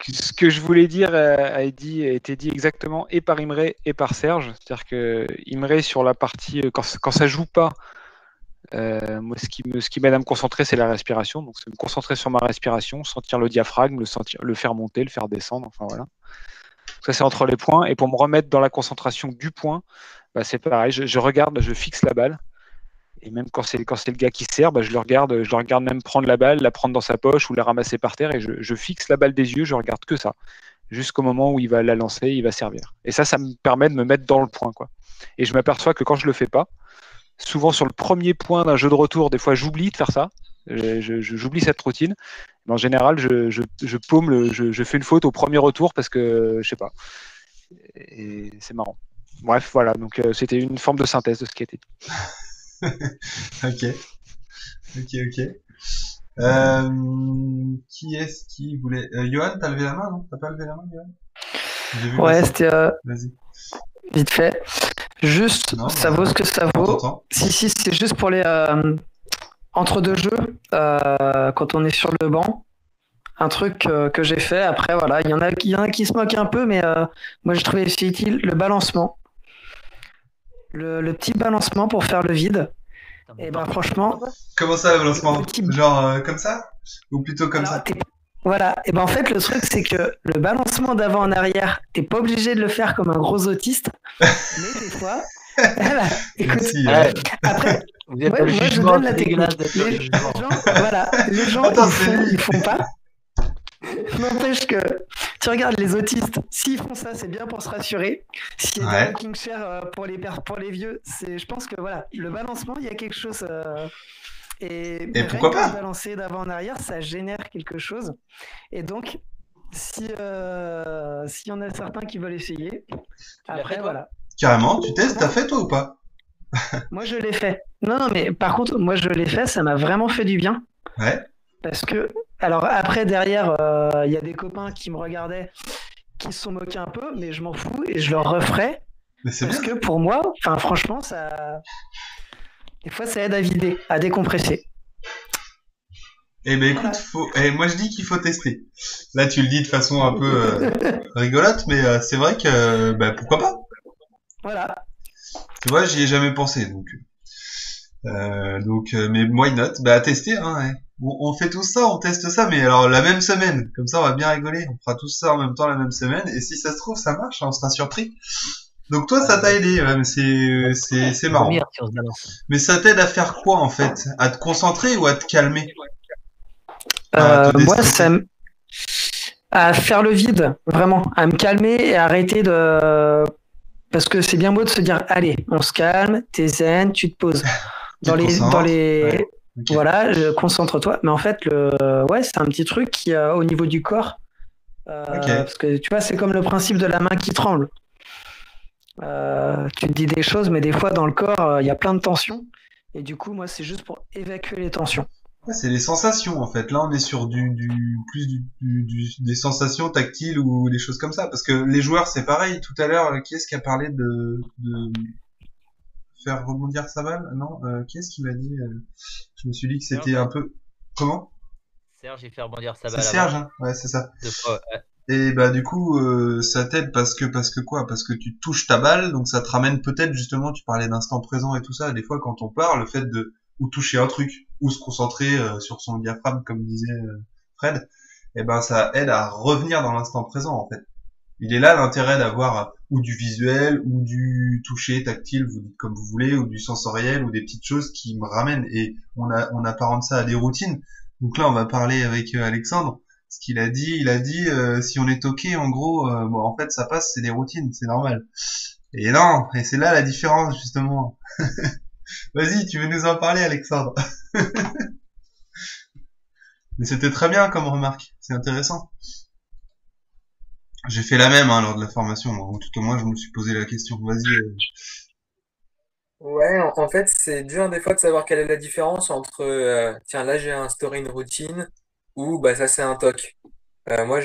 K: ce que je voulais dire a été dit exactement et par Imre et par Serge. C'est-à-dire que Imre, sur la partie, quand ça joue pas, moi, ce qui m'aide à me concentrer, c'est la respiration. Donc, c'est me concentrer sur ma respiration, sentir le diaphragme, le faire monter, le faire descendre. Enfin, voilà. Ça, c'est entre les points. Et pour me remettre dans la concentration du point, bah, c'est pareil. Je regarde, je fixe la balle. Et même quand c'est le gars qui sert, bah, je le regarde même prendre la balle, la prendre dans sa poche ou la ramasser par terre, et je fixe la balle des yeux, je regarde que ça, jusqu'au moment où il va la lancer, il va servir. Et ça me permet de me mettre dans le point, quoi. Et je m'aperçois que quand je le fais pas, souvent sur le premier point d'un jeu de retour, des fois j'oublie de faire ça, j'oublie cette routine. Mais en général, je paume, je fais une faute au premier retour parce que je sais pas. Et c'est marrant. Bref, voilà. Donc c'était une forme de synthèse de ce qui a été dit.
A: Ok. Qui est-ce qui voulait... Johan, t'as levé la main, non? T'as pas levé la main, Johan?
C: Ouais, c'était
A: Vas-y.
C: vite fait. Juste,
A: Non,
C: ça vaut ce que ça
A: on
C: vaut.
A: t'entend.
C: Si, c'est juste pour les entre deux jeux, quand on est sur le banc. Un truc que j'ai fait. Après, voilà, il y en a qui se moquent un peu, mais moi j'ai trouvé c'est utile, le balancement. Le petit balancement pour faire le vide. Et ben franchement.
A: Comment ça, le balancement? Genre comme ça? Ou plutôt comme ça?
C: Voilà. Et ben en fait, le truc, c'est que le balancement d'avant en arrière, t'es pas obligé de le faire comme un gros autiste. Mais des fois. Voilà. Écoute, après,
B: vous êtes
C: moi, je donne la technique. Les gens, ils font pas. N'empêche que tu regardes les autistes, s'ils font ça, c'est bien pour se rassurer. S'il y a des rocking chairs pour les vieux, je pense que voilà, le balancement, il y a quelque chose. Et
A: pourquoi pas
C: balancer d'avant en arrière, ça génère quelque chose. Et donc, s'il y en a certains qui veulent essayer, après voilà.
A: Carrément, tu testes, t'as fait toi ou pas?
C: Moi, je l'ai fait. Non, mais par contre, moi, je l'ai fait, ça m'a vraiment fait du bien.
A: Ouais.
C: Parce que, alors après, derrière, il y a des copains qui me regardaient, qui se sont moqués un peu, mais je m'en fous et je le referai. Parce que pour moi, franchement, des fois, ça aide à vider, à décompresser.
A: Eh ben écoute, moi je dis qu'il faut tester. Là, tu le dis de façon un peu rigolote, mais c'est vrai que, pourquoi pas?
C: Voilà.
A: Tu vois, j'y ai jamais pensé, donc mais why not? À tester, hein. Ouais. On fait tout ça, on teste ça, mais alors la même semaine. Comme ça, on va bien rigoler. On fera tout ça en même temps la même semaine, et si ça se trouve, ça marche, on sera surpris. Donc toi, ça t'a aidé, mais c'est marrant. Mais ça t'aide à faire quoi en fait? À te concentrer ou à te calmer?
C: Moi, à faire le vide, vraiment, à me calmer et arrêter de. Parce que c'est bien beau de se dire, allez, on se calme, t'es zen, tu te poses. Ouais. Okay. Voilà, concentre-toi. Mais en fait, c'est un petit truc qui au niveau du corps. Parce que tu vois, c'est comme le principe de la main qui tremble. Tu te dis des choses, mais des fois dans le corps, il y a plein de tensions. Et du coup, moi, c'est juste pour évacuer les tensions.
A: Ouais, c'est les sensations en fait. Là, on est sur des sensations tactiles ou des choses comme ça. Parce que les joueurs, c'est pareil. Tout à l'heure, qui est-ce qui a parlé de faire rebondir sa balle? Non, qui est-ce qui m'a dit je me suis dit que c'était un peu... Comment?
B: Serge, il fait rebondir sa balle.
A: C'est Serge, hein? Ouais, c'est ça.
B: Ouais.
A: Et du coup, ça t'aide parce que quoi? Parce que tu touches ta balle, donc ça te ramène peut-être justement, tu parlais d'instant présent et tout ça, des fois quand on parle, le fait de ou toucher un truc, ou se concentrer sur son diaphragme, comme disait Fred, ça aide à revenir dans l'instant présent en fait. Il est là l'intérêt d'avoir ou du visuel, ou du toucher tactile, vous dites comme vous voulez, ou du sensoriel, ou des petites choses qui me ramènent, et on apparente ça à des routines. Donc là, on va parler avec Alexandre. Ce qu'il a dit, si on est toqué, en gros, en fait, ça passe, c'est des routines, c'est normal. Et non, et c'est là la différence, justement. Vas-y, tu veux nous en parler, Alexandre? Mais c'était très bien comme remarque, c'est intéressant. J'ai fait la même lors de la formation. Moi. En tout cas, moi, je me suis posé la question. Vas-y.
L: Ouais, en fait, c'est dur des fois de savoir quelle est la différence entre tiens, là j'ai instauré une routine ou bah ça c'est un toc. Moi,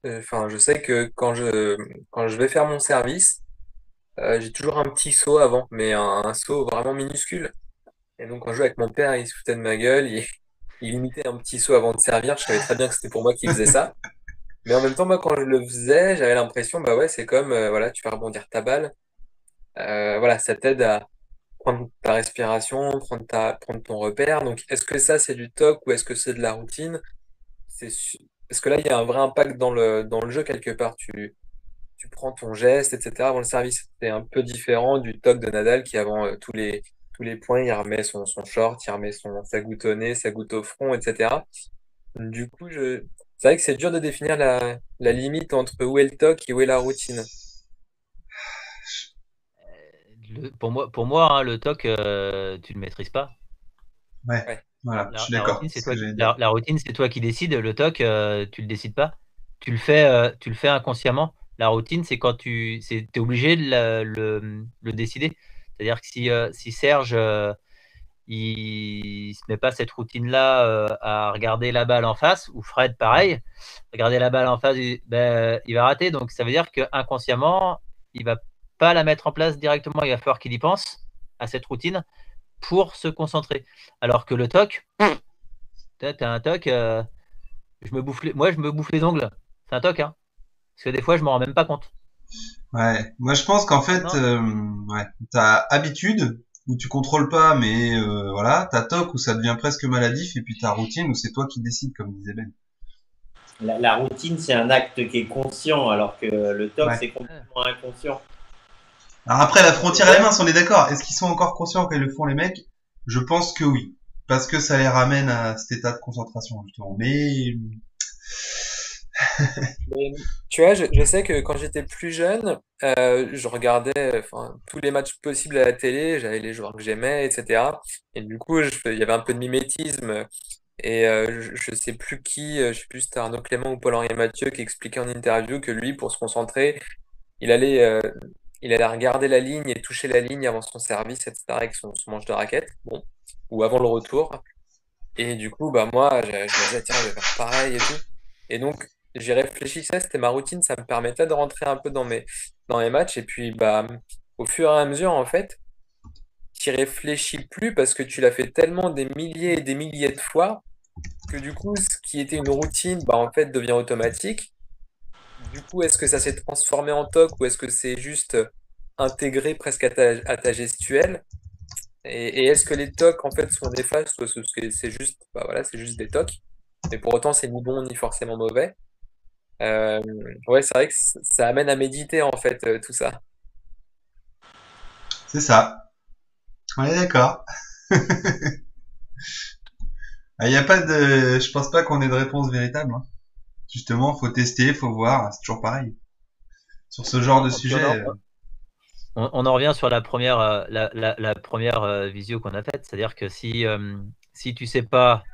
L: enfin, je sais que quand je vais faire mon service, j'ai toujours un petit saut avant, mais un saut vraiment minuscule. Et donc, quand je jouais avec mon père, il se foutait de ma gueule, il imitait un petit saut avant de servir. Je savais très bien que c'était pour moi qu'il faisait ça. Mais en même temps, moi, quand je le faisais, j'avais l'impression, bah ouais, c'est comme, voilà, tu fais rebondir ta balle. Voilà, ça t'aide à prendre ta respiration, prendre ton repère. Donc, est-ce que ça, c'est du toc ou est-ce que c'est de la routine? Parce que là, il y a un vrai impact dans le jeu quelque part. Tu prends ton geste, etc. avant le service. C'est un peu différent du toc de Nadal qui, avant tous les points, il remet son short, il remet sa goutte au nez, sa goutte au front, etc. Du coup, c'est vrai que c'est dur de définir la limite entre où est le toc et où est la routine.
B: Pour moi hein, le toc, tu le maîtrises pas.
A: Ouais. Voilà, je suis d'accord.
B: La routine, c'est toi qui décides. Le toc, tu le décides pas. Tu le fais inconsciemment. La routine, c'est quand tu es obligé de le décider. C'est-à-dire que si Serge il se met pas cette routine-là à regarder la balle en face, ou Fred pareil, regarder la balle en face, il va rater. Donc ça veut dire qu'inconsciemment, il va pas la mettre en place directement. Il va falloir qu'il y pense à cette routine pour se concentrer. Alors que le toc, tu as un toc, moi je me bouffe les ongles. C'est un toc, hein. Parce que des fois je m'en rends même pas compte.
A: Ouais, moi je pense qu'en fait, t'as habitude où tu contrôles pas, mais voilà, t'as toc où ça devient presque maladif, et puis t'as routine où c'est toi qui décides, comme disait Ben.
J: La routine, c'est un acte qui est conscient, alors que le toc, c'est complètement inconscient.
A: Alors après, la frontière est mince, on est d'accord. Est-ce qu'ils sont encore conscients quand ils le font, les mecs? Je pense que oui. Parce que ça les ramène à cet état de concentration, justement. Mais
L: tu vois, je sais que quand j'étais plus jeune, je regardais tous les matchs possibles à la télé, j'avais les joueurs que j'aimais, etc. Et du coup, il y avait un peu de mimétisme. Et je sais plus qui, je sais plus si c'était Arnaud Clément ou Paul-Henri Mathieu qui expliquait en interview que lui, pour se concentrer, il allait regarder la ligne et toucher la ligne avant son service, etc. avec son manche de raquette, bon, ou avant le retour. Et du coup, bah moi, je me disais, tiens, je vais faire pareil et tout. Et donc, j'y réfléchissais, c'était ma routine, ça me permettait de rentrer un peu dans mes matchs. Et puis, bah, au fur et à mesure, en fait, tu n'y réfléchis plus parce que tu l'as fait tellement des milliers et des milliers de fois que du coup, ce qui était une routine, bah, en fait, devient automatique. Du coup, est-ce que ça s'est transformé en toc ou est-ce que c'est juste intégré presque à ta gestuelle? Et est-ce que les tocs en fait sont néfastes ou est-ce que c'est juste, bah voilà, c'est juste des tocs, mais pour autant c'est ni bon ni forcément mauvais. Ouais, c'est vrai que ça amène à méditer en fait tout ça.
A: C'est ça. On est d'accord. Il y a pas de, je pense pas qu'on ait de réponse véritable. Hein. Justement, faut tester, faut voir. C'est toujours pareil. Sur ce genre de sujet.
B: On en revient sur la première, la première visio qu'on a faite, c'est-à-dire que si tu sais pas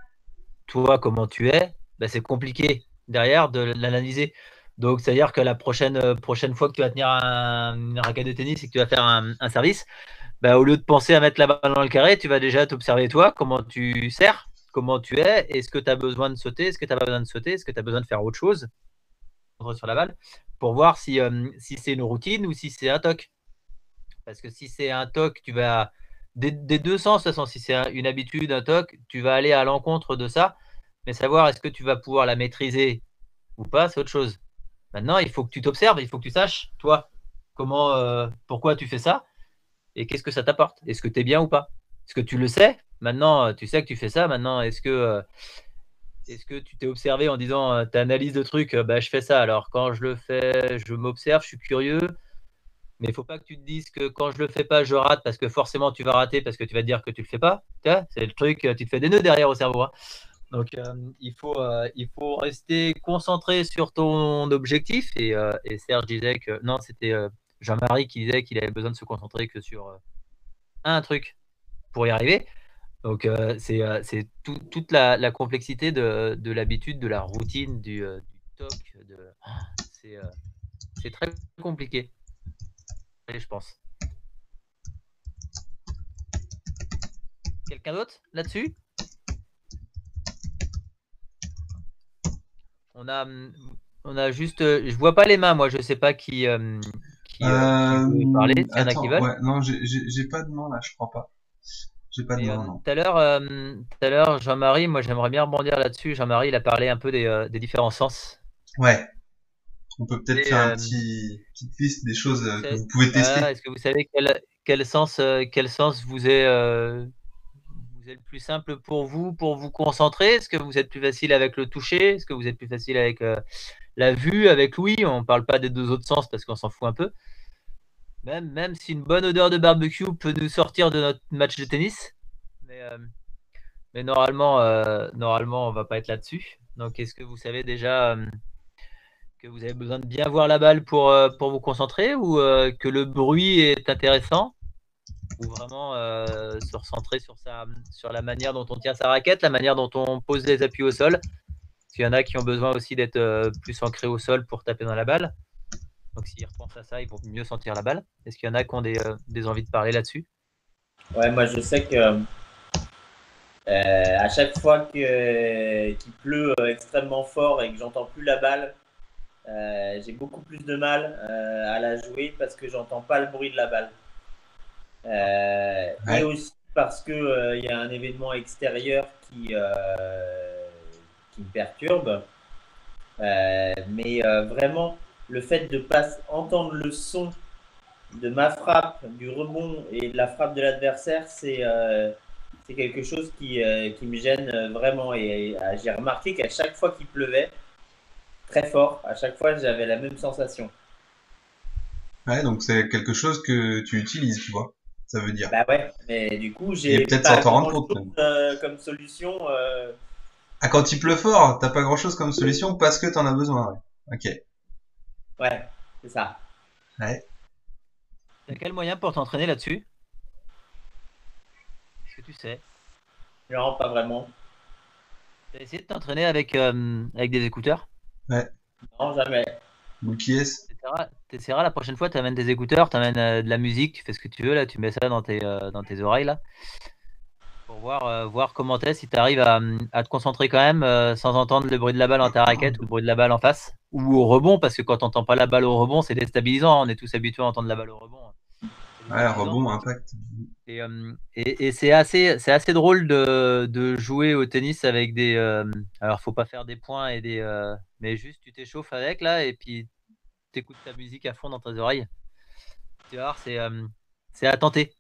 B: toi comment tu es, bah, c'est compliqué derrière de l'analyser. Donc c'est-à-dire que la prochaine fois que tu vas tenir une raquette de tennis et que tu vas faire un service, bah, au lieu de penser à mettre la balle dans le carré, tu vas déjà t'observer toi, comment tu sers, comment tu es, est-ce que tu as besoin de sauter, est-ce que tu n'as pas besoin de sauter, est-ce que tu as besoin de faire autre chose sur la balle, pour voir si c'est une routine ou si c'est un toc. Parce que si c'est un toc, tu vas des deux sens, de toute façon, si c'est une habitude, un toc, tu vas aller à l'encontre de ça, mais savoir est-ce que tu vas pouvoir la maîtriser ou pas, c'est autre chose. Maintenant, il faut que tu t'observes, il faut que tu saches, toi, pourquoi tu fais ça et qu'est-ce que ça t'apporte. Est-ce que tu es bien ou pas? Est-ce que tu le sais? Maintenant, tu sais que tu fais ça. Maintenant, est-ce que tu t'es observé en disant, tu analyses le truc, bah, je fais ça. Alors, quand je le fais, je m'observe, je suis curieux. Mais il ne faut pas que tu te dises que quand je le fais pas, je rate parce que forcément tu vas rater parce que tu vas te dire que tu le fais pas. C'est le truc, tu te fais des nœuds derrière au cerveau. Hein. Donc il faut rester concentré sur ton objectif. Et Serge disait que non, c'était Jean-Marie qui disait qu'il avait besoin de se concentrer que sur un truc pour y arriver. Donc c'est toute la complexité de l'habitude, de la routine, du toc. c'est très compliqué, je pense. Quelqu'un d'autre là-dessus? On a juste, je vois pas les mains, moi, je sais pas qui veut parler, s'il y en a qui
A: Attends,
B: veulent.
A: ouais, non, j'ai pas de main là, je crois pas. J'ai pas de
B: Et
A: main, non.
B: tout à l'heure, Jean-Marie, moi j'aimerais bien rebondir là-dessus. Jean-Marie, il a parlé un peu des différents sens.
A: Ouais. On peut peut-être
B: Et,
A: faire petite liste des choses que vous pouvez
B: voilà,
A: tester.
B: est-ce que vous savez quel sens vous est le plus simple pour vous concentrer? Est-ce que vous êtes plus facile avec le toucher? Est-ce que vous êtes plus facile avec la vue, avec l'ouïe? On parle pas des deux autres sens parce qu'on s'en fout un peu. Même si une bonne odeur de barbecue peut nous sortir de notre match de tennis. Mais normalement, on va pas être là-dessus. Donc, est-ce que vous savez déjà que vous avez besoin de bien voir la balle pour vous concentrer, ou que le bruit est intéressant, ou vraiment se recentrer sur la manière dont on tient sa raquette, la manière dont on pose les appuis au sol? Parce qu'il y en a qui ont besoin aussi d'être plus ancrés au sol pour taper dans la balle. Donc, s'ils repensent à ça, ils vont mieux sentir la balle. Est-ce qu'il y en a qui ont des envies de parler là-dessus?
J: Ouais, moi je sais que à chaque fois qu'il pleut extrêmement fort et que j'entends plus la balle, j'ai beaucoup plus de mal à la jouer parce que j'entends pas le bruit de la balle. Et aussi parce que y a un événement extérieur qui me perturbe. Mais vraiment, le fait de pas entendre le son de ma frappe, du rebond et de la frappe de l'adversaire, c'est quelque chose qui me gêne vraiment. Et j'ai remarqué qu'à chaque fois qu'il pleuvait, très fort, à chaque fois j'avais la même sensation.
A: Ouais, donc c'est quelque chose que tu utilises, tu vois. Ça veut dire.
J: Bah ouais, mais du coup, j'ai
A: peut-être
J: pas
A: sans t'en rendre
J: grand
A: compte.
J: chose comme solution.
A: Ah, quand il pleut fort, t'as pas grand chose comme solution parce que t'en as besoin, ouais. Ok.
J: Ouais, c'est ça.
A: Ouais.
B: T'as quel moyen pour t'entraîner là-dessus? Est-ce que tu sais?
J: Non, pas vraiment.
B: T'as essayé de t'entraîner avec des écouteurs?
A: Ouais.
J: Non, jamais.
A: Bouquies.
B: T'essaieras la prochaine fois, t'amènes des écouteurs, t'amènes de la musique, tu fais ce que tu veux là, tu mets ça dans tes oreilles là, pour voir comment t'es, si t'arrives à te concentrer quand même sans entendre le bruit de la balle dans ta raquette ou le bruit de la balle en face, ou au rebond, parce que quand t'entends pas la balle au rebond, c'est déstabilisant, on est tous habitués à entendre la balle au rebond.
A: Ouais, rebond, impact.
B: Et c'est assez drôle de jouer au tennis avec des. Alors, faut pas faire des points mais juste tu t'échauffes avec là et puis t'écoutes ta musique à fond dans tes oreilles. Tu vas voir, c'est à tenter.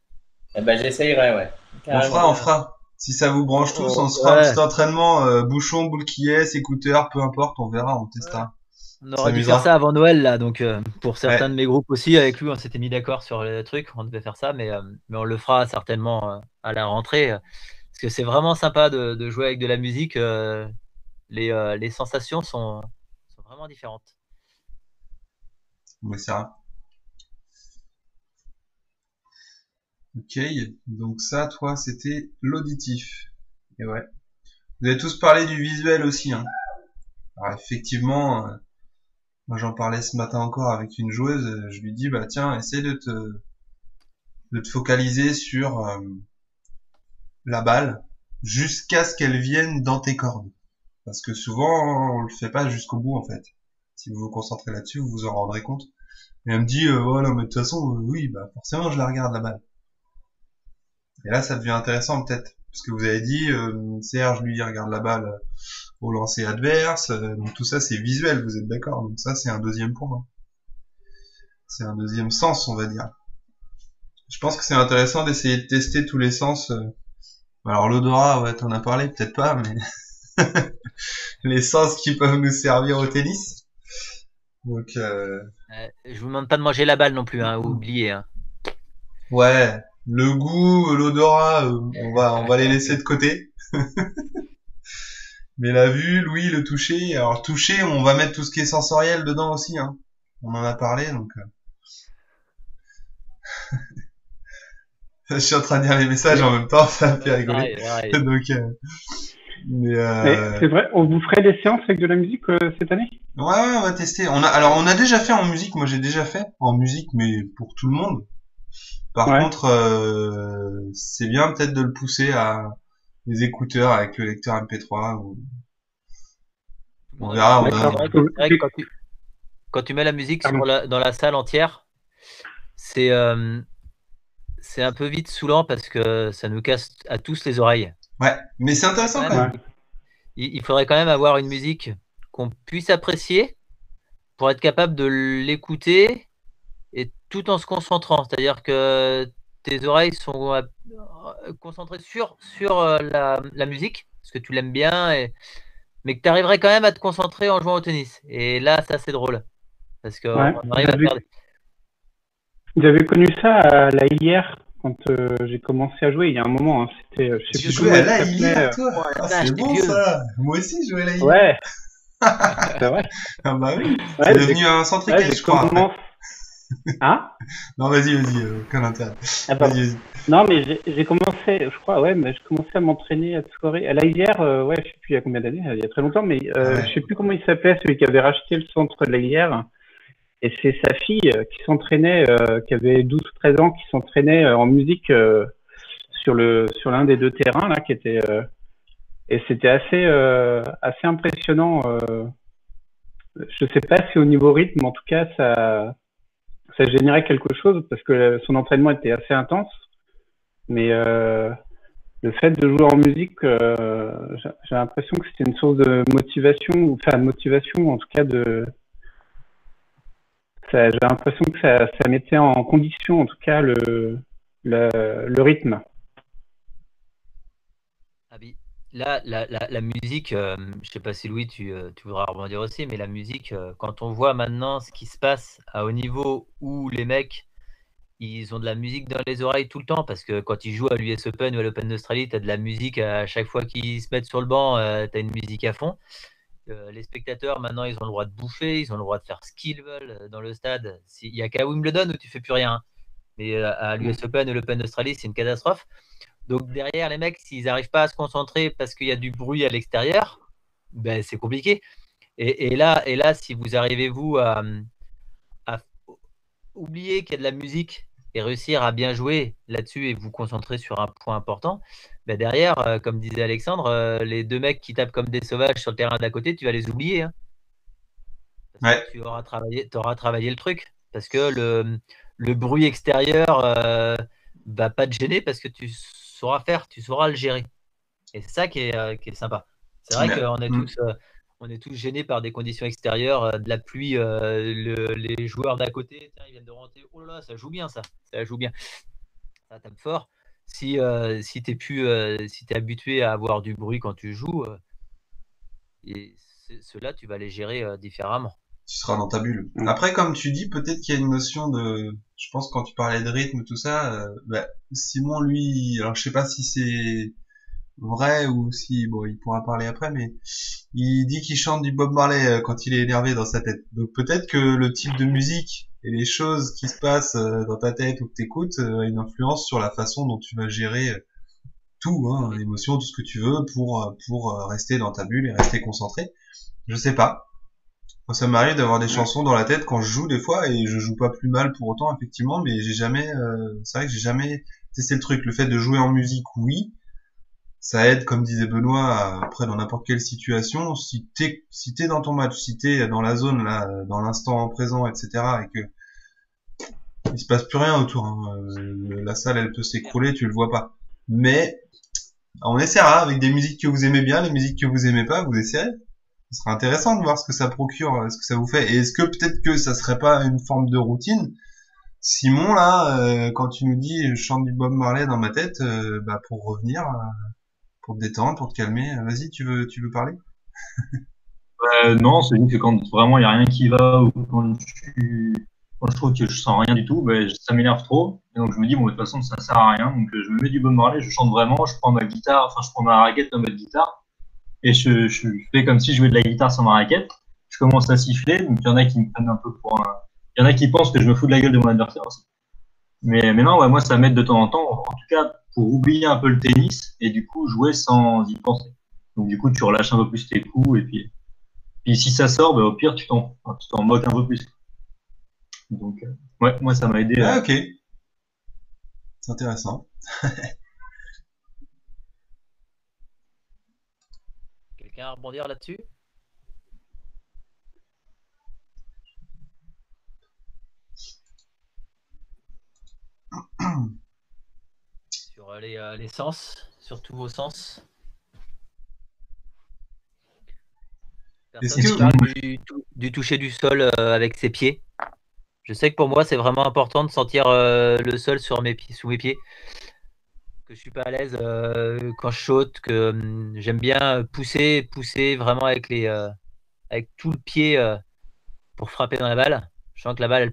J: Eh ben, j'essayerai, ouais.
A: On fera. Si ça vous branche tous, on se fera un petit entraînement, bouchon, boule qui est, écouteurs, peu importe, on verra, on testera.
B: On aurait dû faire ça avant Noël là, donc pour certains de mes groupes aussi, avec lui, on s'était mis d'accord sur le truc, on devait faire ça, mais on le fera certainement à la rentrée, parce que c'est vraiment sympa de jouer avec de la musique. Les sensations sont vraiment différentes.
A: Ouais, c'est vrai. Ok, donc ça, toi, c'était l'auditif. Et ouais. Vous avez tous parlé du visuel aussi, hein. Alors effectivement, moi j'en parlais ce matin encore avec une joueuse, je lui dis, bah tiens, essaie de te focaliser sur la balle jusqu'à ce qu'elle vienne dans tes cordes. Parce que souvent, on le fait pas jusqu'au bout, en fait. Si vous vous concentrez là-dessus, vous vous en rendrez compte. Et elle me dit, voilà, mais de toute façon, oui, bah forcément, je la regarde, la balle. Et là, ça devient intéressant, peut-être. Parce que vous avez dit, Serge, lui, il regarde la balle au lancer adverse. Donc tout ça, c'est visuel, vous êtes d'accord. Donc ça, c'est un deuxième point. C'est un deuxième sens, on va dire. Je pense que c'est intéressant d'essayer de tester tous les sens. Alors l'odorat, ouais, t'en as parlé, peut-être pas, mais les sens qui peuvent nous servir au tennis. Donc
B: je vous demande pas de manger la balle non plus, hein, oubliez. Hein.
A: Ouais, le goût, l'odorat, on va les laisser de côté. Mais la vue, l'ouïe, le toucher. Alors toucher, on va mettre tout ce qui est sensoriel dedans aussi, hein. On en a parlé, donc. Je suis en train de lire les messages en même temps, ça me fait rigoler.
B: Pareil.
A: Donc, Mais
F: C'est vrai, on vous ferait des séances avec de la musique cette année?
A: ouais, on va tester. On a déjà fait en musique. Moi, j'ai déjà fait en musique, mais pour tout le monde. Par
F: Ouais.
A: contre, c'est bien peut-être de le pousser à des écouteurs avec le lecteur MP3. On verra.
F: D'accord.
B: C'est vrai que quand tu mets la musique dans la salle entière, c'est un peu vite saoulant parce que ça nous casse à tous les oreilles.
A: Ouais, mais c'est intéressant quand même.
B: Il faudrait quand même avoir une musique qu'on puisse apprécier pour être capable de l'écouter et tout en se concentrant. C'est-à-dire que tes oreilles sont concentrées sur la musique, parce que tu l'aimes bien, mais que tu arriverais quand même à te concentrer en jouant au tennis. Et là, ça, c'est drôle. Parce qu'on arrive à faire...
F: J'avais connu ça à la hier, quand j'ai commencé à jouer, il y a un moment. Hein, c'était, je sais
A: Tu
F: plus
A: jouais
F: comment
A: à
F: il
A: la
F: s'appelait.
A: hier, toi? C'est bon ça. Moi aussi, je jouais à la hier.
F: Ouais. C'est vrai.
A: Ah bah oui.
F: Ouais,
A: C'est devenu un centriquet, je crois.
F: Hein?
A: Non, vas-y, aucun intérêt. Vas-y.
F: Non, mais j'ai commencé, je crois, mais je commençais à m'entraîner à soirée. À la hier, je sais plus il y a combien d'années, il y a très longtemps, mais je sais plus comment il s'appelait, celui qui avait racheté le centre de la hier. Et c'est sa fille qui s'entraînait, qui avait 12 ou 13 ans, qui s'entraînait en musique sur l'un des deux terrains, là, qui était, et c'était assez impressionnant. Je sais pas si au niveau rythme, en tout cas, ça générait quelque chose parce que son entraînement était assez intense. Mais le fait de jouer en musique, j'ai l'impression que c'était une source de motivation, en tout cas j'ai l'impression que ça mettait en condition, en tout cas, le rythme.
B: Là, la musique, je sais pas si Louis, tu voudras rebondir aussi, mais la musique, quand on voit maintenant ce qui se passe à haut niveau où les mecs, ils ont de la musique dans les oreilles tout le temps, parce que quand ils jouent à l'US Open ou à l'Open d'Australie, tu as de la musique à chaque fois qu'ils se mettent sur le banc, tu as une musique à fond. Les spectateurs, maintenant, ils ont le droit de bouffer, ils ont le droit de faire ce qu'ils veulent dans le stade. Il n'y a qu'à Wimbledon où tu fais plus rien. Mais à l'US Open ou l'Open d'Australie, c'est une catastrophe. Donc derrière, les mecs, s'ils n'arrivent pas à se concentrer parce qu'il y a du bruit à l'extérieur, ben, c'est compliqué. Et là, si vous arrivez, vous, à oublier qu'il y a de la musique et réussir à bien jouer là-dessus et vous concentrer sur un point important, ben derrière, comme disait Alexandre, les deux mecs qui tapent comme des sauvages sur le terrain d'à côté, tu vas les oublier. Hein. Parce que tu auras travaillé le truc. Parce que le bruit extérieur va pas te gêner parce que tu sauras le gérer. Et c'est ça qui est sympa. C'est vrai qu'on est tous gênés par des conditions extérieures, de la pluie, les joueurs d'à côté, ils viennent de rentrer. Oh là là, ça joue bien ça joue bien. Ça tape fort. Si t'es habitué à avoir du bruit quand tu joues, ceux-là, tu vas les gérer différemment.
A: Tu seras dans ta bulle. Après, comme tu dis, peut-être qu'il y a une notion de... Je pense que quand tu parlais de rythme, tout ça, Simon, lui... Alors, je sais pas si c'est vrai ou si... Bon, il pourra parler après, mais il dit qu'il chante du Bob Marley quand il est énervé dans sa tête. Donc, peut-être que le type de musique et les choses qui se passent dans ta tête ou que t'écoutes a une influence sur la façon dont tu vas gérer tout, hein, l'émotion, tout ce que tu veux pour rester dans ta bulle et rester concentré. Je sais pas. Moi, ça m'arrive d'avoir des chansons dans la tête quand je joue des fois et je joue pas plus mal pour autant effectivement, mais j'ai jamais, c'est vrai que j'ai jamais testé le truc. Le fait de jouer en musique, oui, ça aide, comme disait Benoît, après dans n'importe quelle situation. Si t'es dans ton match, si t'es dans la zone là, dans l'instant présent, etc., et que il se passe plus rien autour, hein. La salle elle peut s'écrouler, tu le vois pas. Mais on essaiera avec des musiques que vous aimez bien, les musiques que vous aimez pas, vous essayerez. Ce sera intéressant de voir ce que ça procure, ce que ça vous fait. Et est-ce que peut-être que ça serait pas une forme de routine? Simon, là, quand tu nous dis je chante du Bob Marley dans ma tête, pour revenir, pour te détendre, pour te calmer, vas-y, tu veux parler?
M: Non, c'est juste que quand vraiment il n'y a rien qui va ou quand je trouve que je sens rien du tout, ça m'énerve trop. Et donc je me dis, bon, de toute façon, ça sert à rien. Donc je me mets du Bob Marley, je chante vraiment, je prends ma guitare, je prends ma raquette dans ma guitare. Et je fais comme si je jouais de la guitare sur ma raquette. Je commence à siffler, donc il y en a qui me prennent un peu pour un... Il y en a qui pensent que je me fous de la gueule de mon adversaire aussi. Mais non, moi ça m'aide de temps en temps, en tout cas pour oublier un peu le tennis et du coup jouer sans y penser. Donc du coup, tu relâches un peu plus tes coups, et puis si ça sort, bah, au pire, tu t'en moques un peu plus. Donc, ouais, moi, ça m'a aidé.
A: Ah, ok. C'est intéressant.
B: Quelqu'un à rebondir là-dessus? Sur les sens, sur tous vos sens. Personne
A: Est-ce
B: ne
A: que-
B: parle du toucher du sol avec ses pieds. Je sais que pour moi, c'est vraiment important de sentir le sol sous mes pieds. Que je suis pas à l'aise quand je saute, que j'aime bien pousser vraiment avec tout le pied pour frapper dans la balle. Je sens que la balle,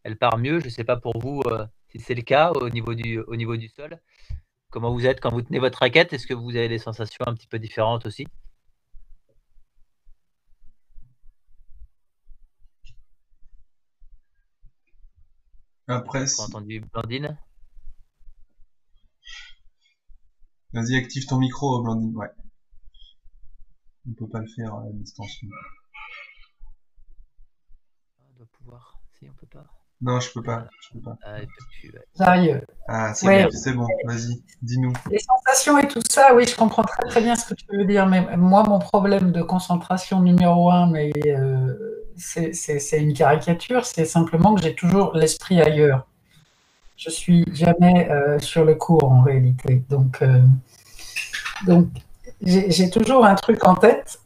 B: elle part mieux. Je sais pas pour vous si c'est le cas au niveau du sol. Comment vous êtes quand vous tenez votre raquette? Est-ce que vous avez des sensations un petit peu différentes aussi?
A: Après,
B: J'ai entendu Blandine.
A: vas-y, active ton micro, Blandine. Ouais. On peut pas le faire à distance.
B: On doit pouvoir. Si, on peut pas.
A: Non, je peux pas.
B: Ah, il peut plus, ouais.
C: J'arrive.
A: Ah, c'est
C: Ouais.
A: bon, c'est bon. Vas-y, dis-nous.
C: Les sensations et tout ça, oui, je comprends très bien ce que tu veux dire, mais moi, mon problème de concentration numéro 1, mais c'est une caricature, c'est simplement que j'ai toujours l'esprit ailleurs. Je suis jamais sur le cours en réalité, donc j'ai toujours un truc en tête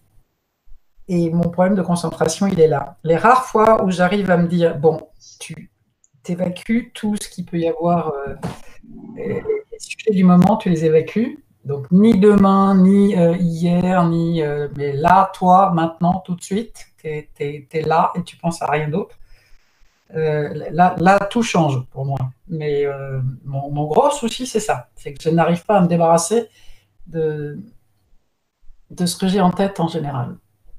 C: et mon problème de concentration, il est là. Les rares fois où j'arrive à me dire, bon, tu évacues tout ce qu'il peut y avoir, les sujets du moment, tu les évacues. Donc, ni demain, ni hier, mais là, toi, maintenant, tout de suite, tu es là et tu penses à rien d'autre. Là, tout change pour moi. Mais mon gros souci, c'est ça. C'est que je n'arrive pas à me débarrasser de ce que j'ai en tête en général.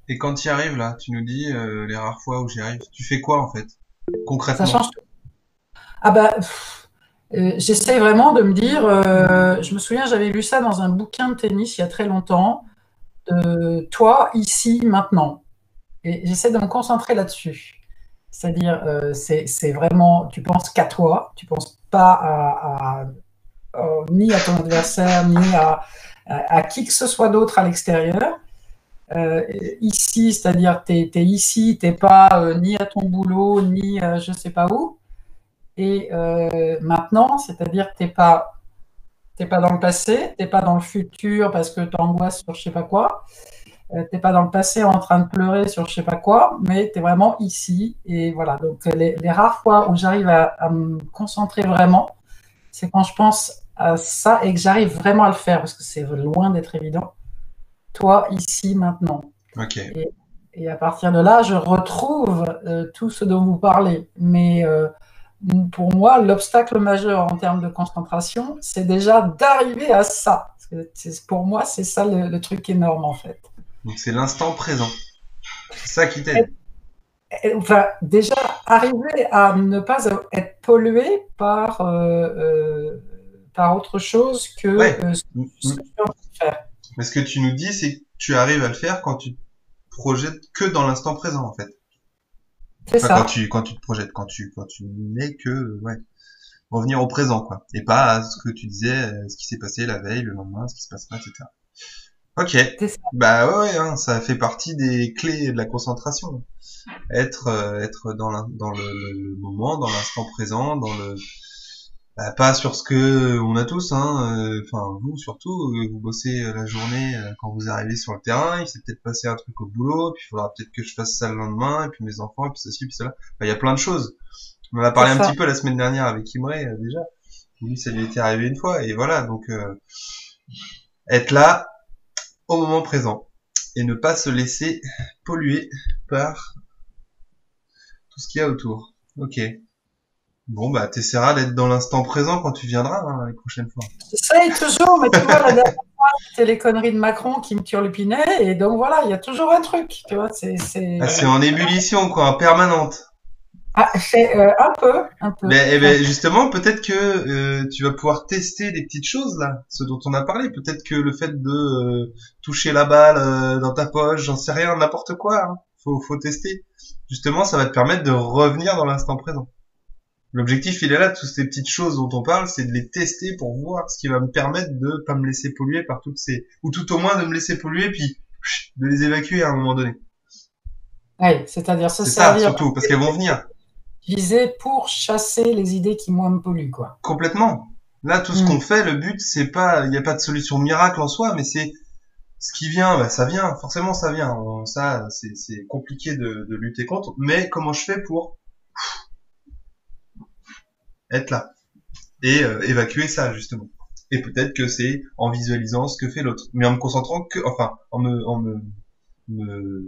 A: Et quand tu y arrives, là, tu nous dis les rares fois où j'y arrive, tu fais quoi, en fait? Concrètement?
C: Ça change tout. Ah bah, j'essaie vraiment de me dire, je me souviens, j'avais lu ça dans un bouquin de tennis il y a très longtemps, toi, ici, maintenant. Et j'essaie de me concentrer là-dessus. C'est-à-dire, c'est vraiment, tu penses qu'à toi, tu penses pas ni à ton adversaire, ni à qui que ce soit d'autre à l'extérieur. Ici, c'est-à-dire, tu es ici, tu n'es pas ni à ton boulot, ni je ne sais pas où. Et maintenant, c'est-à-dire que tu n'es pas dans le passé, tu n'es pas dans le futur parce que tu angoisses sur je ne sais pas quoi, tu n'es pas dans le passé en train de pleurer sur je ne sais pas quoi, mais tu es vraiment ici. Et voilà, donc les rares fois où j'arrive à me concentrer vraiment, c'est quand je pense à ça et que j'arrive vraiment à le faire, parce que c'est loin d'être évident. Toi, ici, maintenant.
A: Ok.
C: Et à partir de là, je retrouve tout ce dont vous parlez. Mais pour moi, l'obstacle majeur en termes de concentration, c'est déjà d'arriver à ça. Pour moi, c'est ça le truc énorme, en fait.
A: Donc c'est l'instant présent. C'est ça qui t'aide.
C: Enfin, déjà, arriver à ne pas être pollué par autre chose que ce que je suis en train de faire.
A: Mais ce que tu nous dis, c'est que tu arrives à le faire quand tu te projettes que dans l'instant présent, en fait.
C: C'est ça.
A: Quand tu te projettes, quand tu n'es que, revenir au présent, quoi. Et pas à ce que tu disais, ce qui s'est passé la veille, le lendemain, ce qui se passera, etc. Ok. Bah ouais, hein, ça fait partie des clés de la concentration. Être dans le moment, dans l'instant présent, pas sur ce que on a tous, hein. Enfin vous surtout, vous bossez la journée quand vous arrivez sur le terrain. Il s'est peut-être passé un truc au boulot, puis il faudra peut-être que je fasse ça le lendemain, et puis mes enfants, et puis ceci, puis cela. Enfin, il y a plein de choses. On en a parlé un petit peu la semaine dernière avec Imre déjà. Lui, ça lui était arrivé une fois, et voilà. Donc être là au moment présent et ne pas se laisser polluer par tout ce qu'il y a autour. Ok. Bon, bah, t'essaieras d'être dans l'instant présent quand tu viendras, hein, les prochaines fois.
C: J'essaye toujours, mais tu vois, la dernière fois, c'était les conneries de Macron qui me turlupinaient, et donc voilà, il y a toujours un truc, tu vois,
A: c'est en ébullition, quoi, en permanente.
N: Ah, c'est un peu.
A: Mais justement, peut-être que tu vas pouvoir tester des petites choses là, ce dont on a parlé. Peut-être que le fait de toucher la balle dans ta poche, j'en sais rien, n'importe quoi. Hein. Faut tester. Justement, ça va te permettre de revenir dans l'instant présent. L'objectif, il est là. Toutes ces petites choses dont on parle, c'est de les tester pour voir ce qui va me permettre de pas me laisser polluer par toutes ces, ou tout au moins de me laisser polluer, puis de les évacuer à un moment donné.
N: Ouais, c'est-à-dire se
A: C'est ça,
N: servir.
A: surtout, parce qu'elles vont venir.
N: Utiliser pour chasser les idées qui moi me polluent, quoi.
A: Complètement. Là, tout ce qu'on fait, le but, c'est pas, il n'y a pas de solution miracle en soi, mais c'est ce qui vient, bah, ça vient, forcément ça vient. Ça, c'est compliqué de lutter contre, mais comment je fais pour être là et évacuer ça, justement. Et peut-être que c'est en visualisant ce que fait l'autre, mais en me concentrant que, enfin,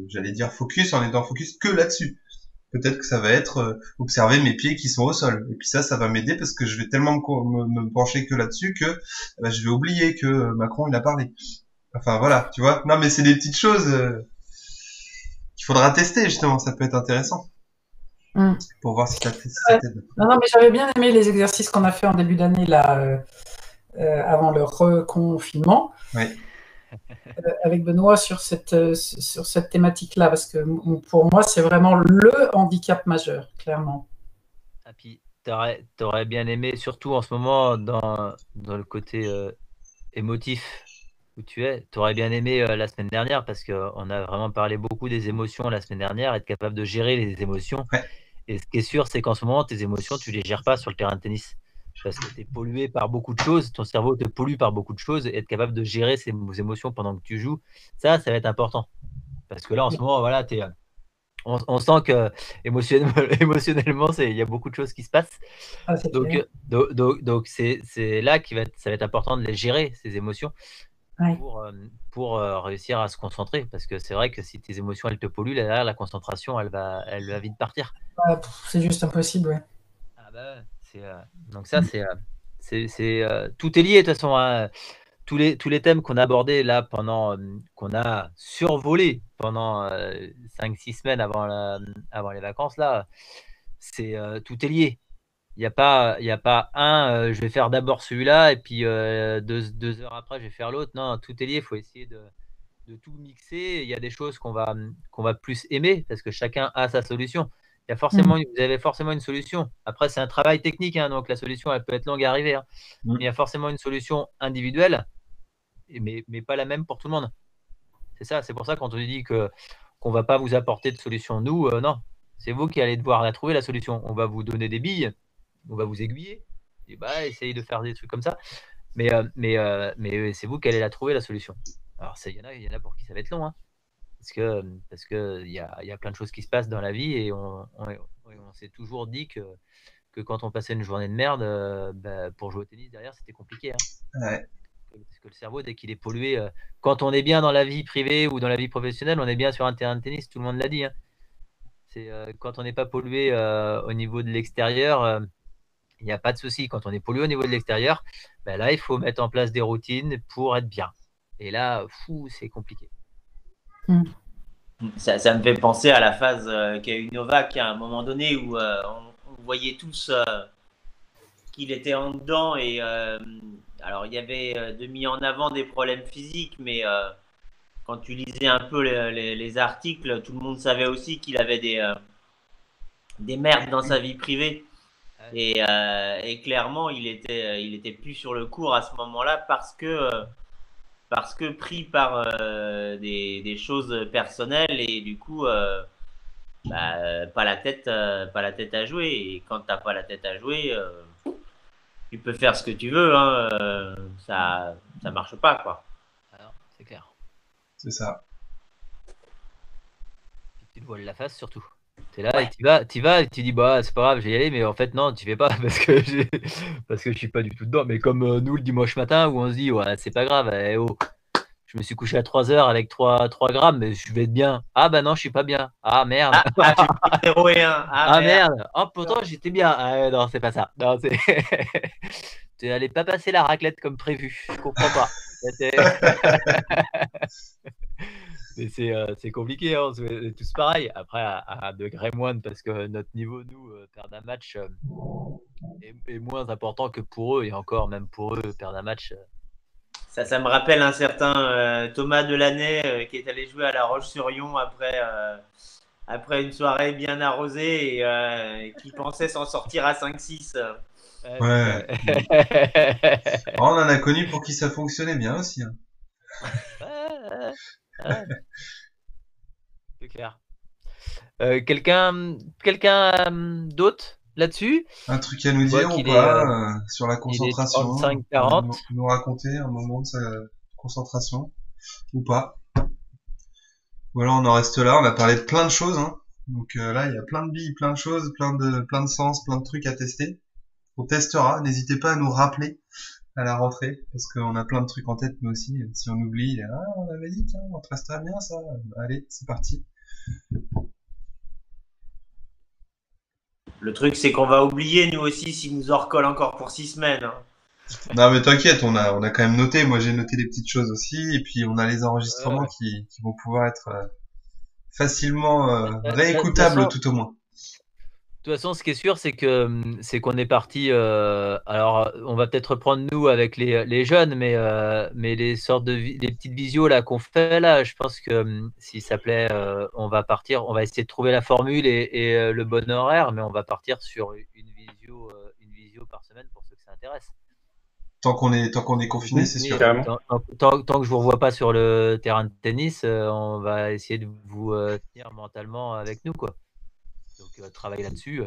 A: j'allais dire focus, en étant focus que là-dessus. Peut-être que ça va être observer mes pieds qui sont au sol. Et puis ça va m'aider parce que je vais tellement me pencher que là-dessus que bah, je vais oublier que Macron il a parlé. Enfin voilà, tu vois. Non mais c'est des petites choses qu'il faudra tester justement. Ça peut être intéressant pour voir si ça t'aide.
N: Non, mais j'avais bien aimé les exercices qu'on a fait en début d'année là, avant le reconfinement.
A: Oui.
N: Avec Benoît sur cette thématique-là, parce que pour moi, c'est vraiment le handicap majeur, clairement.
B: Et puis, t'aurais bien aimé, surtout en ce moment, dans le côté émotif où tu es, t'aurais bien aimé la semaine dernière, parce qu'on a vraiment parlé beaucoup des émotions la semaine dernière, être capable de gérer les émotions.
A: Ouais.
B: Et ce qui est sûr, c'est qu'en ce moment, tes émotions, tu les gères pas sur le terrain de tennis. Parce que tu es pollué par beaucoup de choses, ton cerveau te pollue par beaucoup de choses, et être capable de gérer ces émotions pendant que tu joues, ça va être important. Parce que là, en ce moment, voilà, on sent que émotionnellement, il y a beaucoup de choses qui se passent.
N: Ah,
B: donc c'est là ça va être important de les gérer, ces émotions,
N: ouais.
B: pour réussir à se concentrer. Parce que c'est vrai que si tes émotions, elles te polluent, là, derrière, la concentration, elle va vite partir.
N: C'est juste impossible, ouais.
B: Ah bah ouais. Donc ça, tout est lié de toute façon. Hein. Tous les thèmes qu'on a abordés là qu'on a survolé pendant 5-6 semaines avant les vacances là, tout est lié. Il n'y a pas je vais faire d'abord celui-là et puis 2 heures après je vais faire l'autre. Non, tout est lié. Il faut essayer de tout mixer. Il y a des choses qu'on va plus aimer parce que chacun a sa solution. Vous avez forcément une solution. Après, c'est un travail technique, hein, donc la solution, elle peut être longue à arriver. Hein. Mais il y a forcément une solution individuelle, mais pas la même pour tout le monde. C'est ça, c'est pour ça quand on dit qu'on ne va pas vous apporter de solution, nous, non. C'est vous qui allez devoir la trouver, la solution. On va vous donner des billes, on va vous aiguiller, et essayez de faire des trucs comme ça. Mais c'est vous qui allez la trouver, la solution. Alors, il y en a pour qui ça va être long, hein. Parce que il y a plein de choses qui se passent dans la vie et on s'est toujours dit que quand on passait une journée de merde, pour jouer au tennis derrière, c'était compliqué. Hein.
A: Ouais.
B: Parce que le cerveau, dès qu'il est pollué, quand on est bien dans la vie privée ou dans la vie professionnelle, on est bien sur un terrain de tennis, tout le monde l'a dit. Hein. C'est quand on n'est pas pollué au niveau de l'extérieur, il n'y a pas de souci. Quand on est pollué au niveau de l'extérieur, là, il faut mettre en place des routines pour être bien. Et là, c'est compliqué.
J: Ça me fait penser à la phase qu'a eu Novak à un moment donné où on voyait tous qu'il était en dedans et alors il y avait mis en avant des problèmes physiques, mais quand tu lisais un peu les articles, tout le monde savait aussi qu'il avait des merdes dans sa vie privée et clairement il était plus sur le court à ce moment-là parce que pris par des choses personnelles et du coup pas la tête à jouer, et quand t'as pas la tête à jouer tu peux faire ce que tu veux, hein, ça marche pas quoi.
B: Alors, c'est clair.
A: C'est ça.
B: Tu te voiles la face surtout. T'es là et t'y vas et tu dis c'est pas grave, je vais y aller, mais en fait non, tu fais pas parce que je suis pas du tout dedans. Mais comme nous le dimanche matin où on se dit c'est pas grave, je me suis couché à 3 heures avec 3 grammes, mais je vais être bien. Ah non, je suis pas bien. Ah merde.
J: Tu 0 et 1.
B: Ah merde. Oh pourtant j'étais bien. Ah non, c'est pas ça. Non, tu n'allais pas passer la raclette comme prévu. Je comprends pas. C'est compliqué, hein. C'est tous pareil. Après, à un degré moindre, parce que notre niveau, nous, un match est moins important que pour eux, et encore, même pour eux, perdre un match.
J: Ça me rappelle un certain Thomas Delaney qui est allé jouer à La Roche-sur-Yon après une soirée bien arrosée et qui pensait s'en sortir à 5-6.
A: Ouais. On en a connu pour qui ça fonctionnait bien aussi. Hein.
B: Ouais. C'est clair. Quelqu'un d'autre là-dessus?
A: Un truc à nous dire ou pas sur la concentration?
B: 35-40.
A: Nous raconter un moment de sa concentration ou pas? Ou alors on en reste là, on a parlé de plein de choses. Hein. Donc là, il y a plein de billes, plein de choses, plein de sens, plein de trucs à tester. On testera, n'hésitez pas à nous rappeler à la rentrée, parce qu'on a plein de trucs en tête nous aussi. Si on oublie, on avait dit, tiens, on te restera bien ça. Allez, c'est parti.
J: Le truc, c'est qu'on va oublier nous aussi s'il nous en recolle encore pour 6 semaines. Hein.
A: Non mais t'inquiète, on a quand même noté. Moi j'ai noté des petites choses aussi, et puis on a les enregistrements qui vont pouvoir être facilement réécoutables tout au moins.
B: De toute façon, ce qui est sûr, c'est qu'on est parti. Alors, on va peut-être reprendre nous avec les jeunes, mais les sortes les petites visios là qu'on fait là, je pense que si ça plaît, on va partir. On va essayer de trouver la formule et le bon horaire, mais on va partir sur une visio par semaine pour ceux que ça intéresse.
A: Tant qu'on est confiné, c'est sûr.
B: Tant que je vous revois pas sur le terrain de tennis, on va essayer de vous tenir mentalement avec nous, quoi. Donc travailler là-dessus.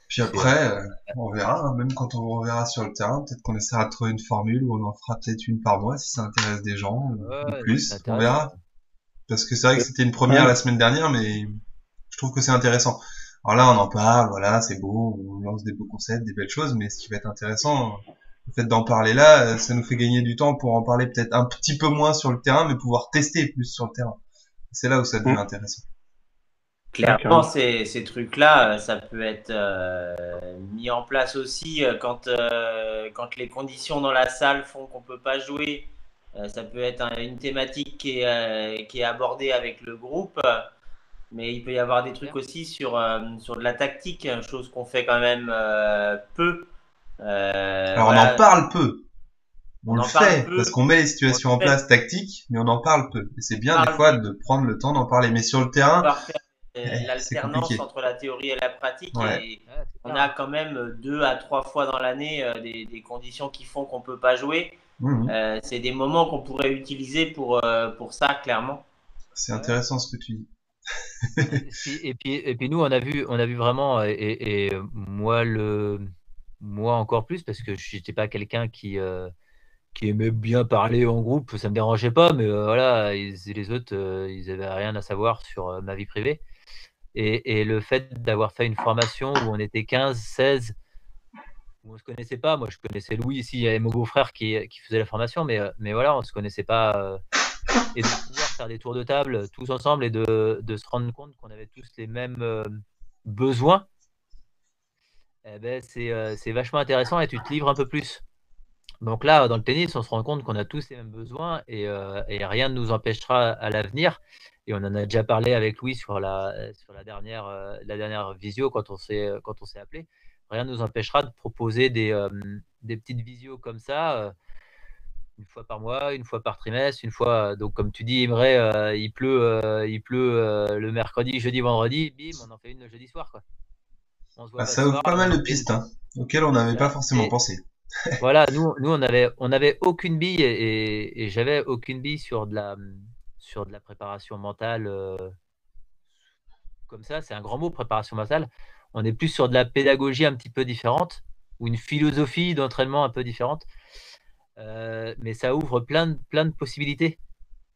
A: Puis après, on verra, hein, même quand on reverra sur le terrain, peut-être qu'on essaiera de trouver une formule où on en fera peut-être une par mois si ça intéresse des gens, ou plus, on verra. Parce que c'est vrai que c'était une première la semaine dernière, mais je trouve que c'est intéressant. Alors là, on en parle, voilà, c'est beau, on lance des beaux concepts, des belles choses, mais ce qui va être intéressant, le fait d'en parler là, ça nous fait gagner du temps pour en parler peut-être un petit peu moins sur le terrain, mais pouvoir tester plus sur le terrain. C'est là où ça devient intéressant.
J: Clairement, ces trucs-là, ça peut être mis en place aussi quand les conditions dans la salle font qu'on peut pas jouer. Ça peut être une thématique qui est abordée avec le groupe, mais il peut y avoir des trucs aussi sur de la tactique, chose qu'on fait quand même peu.
A: Alors on en parle peu. On le fait parce qu'on met les situations en place tactiques, mais on en parle peu. Et c'est bien des fois de prendre le temps d'en parler. Mais sur le terrain,
J: l'alternance entre la théorie et la pratique, et on a quand même 2 à 3 fois dans l'année des conditions qui font qu'on peut pas jouer. C'est des moments qu'on pourrait utiliser pour ça, clairement.
A: C'est intéressant ce que tu dis.
B: et puis nous on a vu vraiment, et moi encore plus, parce que j'étais pas quelqu'un qui aimait bien parler en groupe, ça me dérangeait pas, mais voilà, les autres ils avaient rien à savoir sur ma vie privée. Et le fait d'avoir fait une formation où on était 15, 16, où on se connaissait pas. Moi je connaissais Louis ici, il y avait mon beau-frère qui faisait la formation, mais voilà, on se connaissait pas, et de pouvoir faire des tours de table tous ensemble et de se rendre compte qu'on avait tous les mêmes besoins, c'est vachement intéressant, et tu te livres un peu plus. Donc là, dans le tennis, on se rend compte qu'on a tous les mêmes besoins, et rien ne nous empêchera à l'avenir. Et on en a déjà parlé avec Louis sur la dernière visio quand on s'est appelé. Rien ne nous empêchera de proposer des petites visios comme ça, une fois par mois, une fois par trimestre, une fois. Donc comme tu dis, Imre, il pleut le mercredi, jeudi, vendredi, bim, on en fait une le jeudi soir, quoi. On se voit
A: ça ouvre pas mal de pistes auxquelles on n'avait pas forcément pensé.
B: Voilà, nous on avait aucune bille, et j'avais aucune bille sur de la préparation mentale, comme ça. C'est un grand mot, préparation mentale. On est plus sur de la pédagogie un petit peu différente, ou une philosophie d'entraînement un peu différente, mais ça ouvre plein de possibilités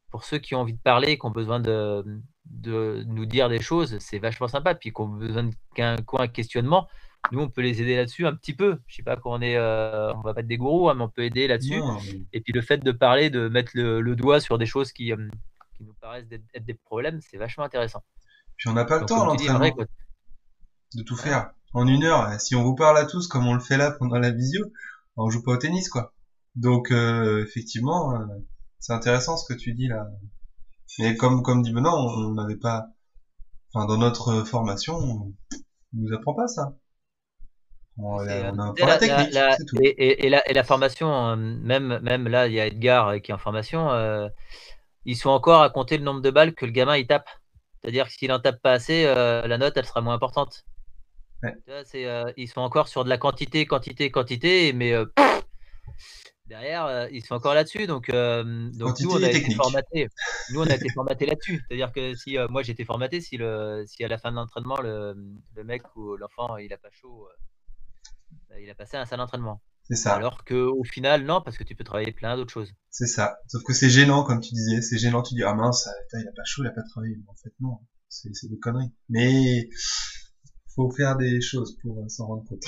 B: pour ceux qui ont envie de parler, qui ont besoin de nous dire des choses. C'est vachement sympa, puis qui ont besoin d'un questionnement. Nous, on peut les aider là-dessus un petit peu. Je sais pas qu'on on va pas être des gourous, mais on peut aider là-dessus. Et puis le fait de parler, de mettre le doigt sur des choses qui nous paraissent être des problèmes, c'est vachement intéressant.
A: Puis on n'a pas le temps, l'entraînement, de tout faire. En 1 heure, si on vous parle à tous comme on le fait là pendant la visio, on joue pas au tennis, quoi. Donc effectivement, c'est intéressant ce que tu dis là. Mais comme dit Benoît, on n'avait pas, dans notre formation, on nous apprend pas ça. On
B: C'est,
A: a un
B: tu sais,
A: point technique, c'est tout.
B: et la formation, même là, il y a Edgar qui est en formation. Ils sont encore à compter le nombre de balles que le gamin il tape. C'est-à-dire que s'il en tape pas assez, la note elle sera moins importante.
A: Ouais.
B: Tu vois, ils sont encore sur de la quantité, mais derrière, ils sont encore là-dessus. Donc nous,
A: Quantité
B: on
A: et
B: a été
A: technique.
B: formatés. Nous, on a été formatés là-dessus. C'est-à-dire que si moi j'étais formaté, si à la fin de l'entraînement, le mec ou l'enfant il a pas chaud, il a passé un sale entraînement.
A: C'est ça.
B: Alors qu'au final, non, parce que tu peux travailler plein d'autres choses.
A: C'est ça. Sauf que c'est gênant, comme tu disais. C'est gênant, tu dis, ah mince, putain, il a pas chaud, il a pas travaillé. Mais en fait, non. C'est des conneries. Mais, faut faire des choses pour s'en rendre compte.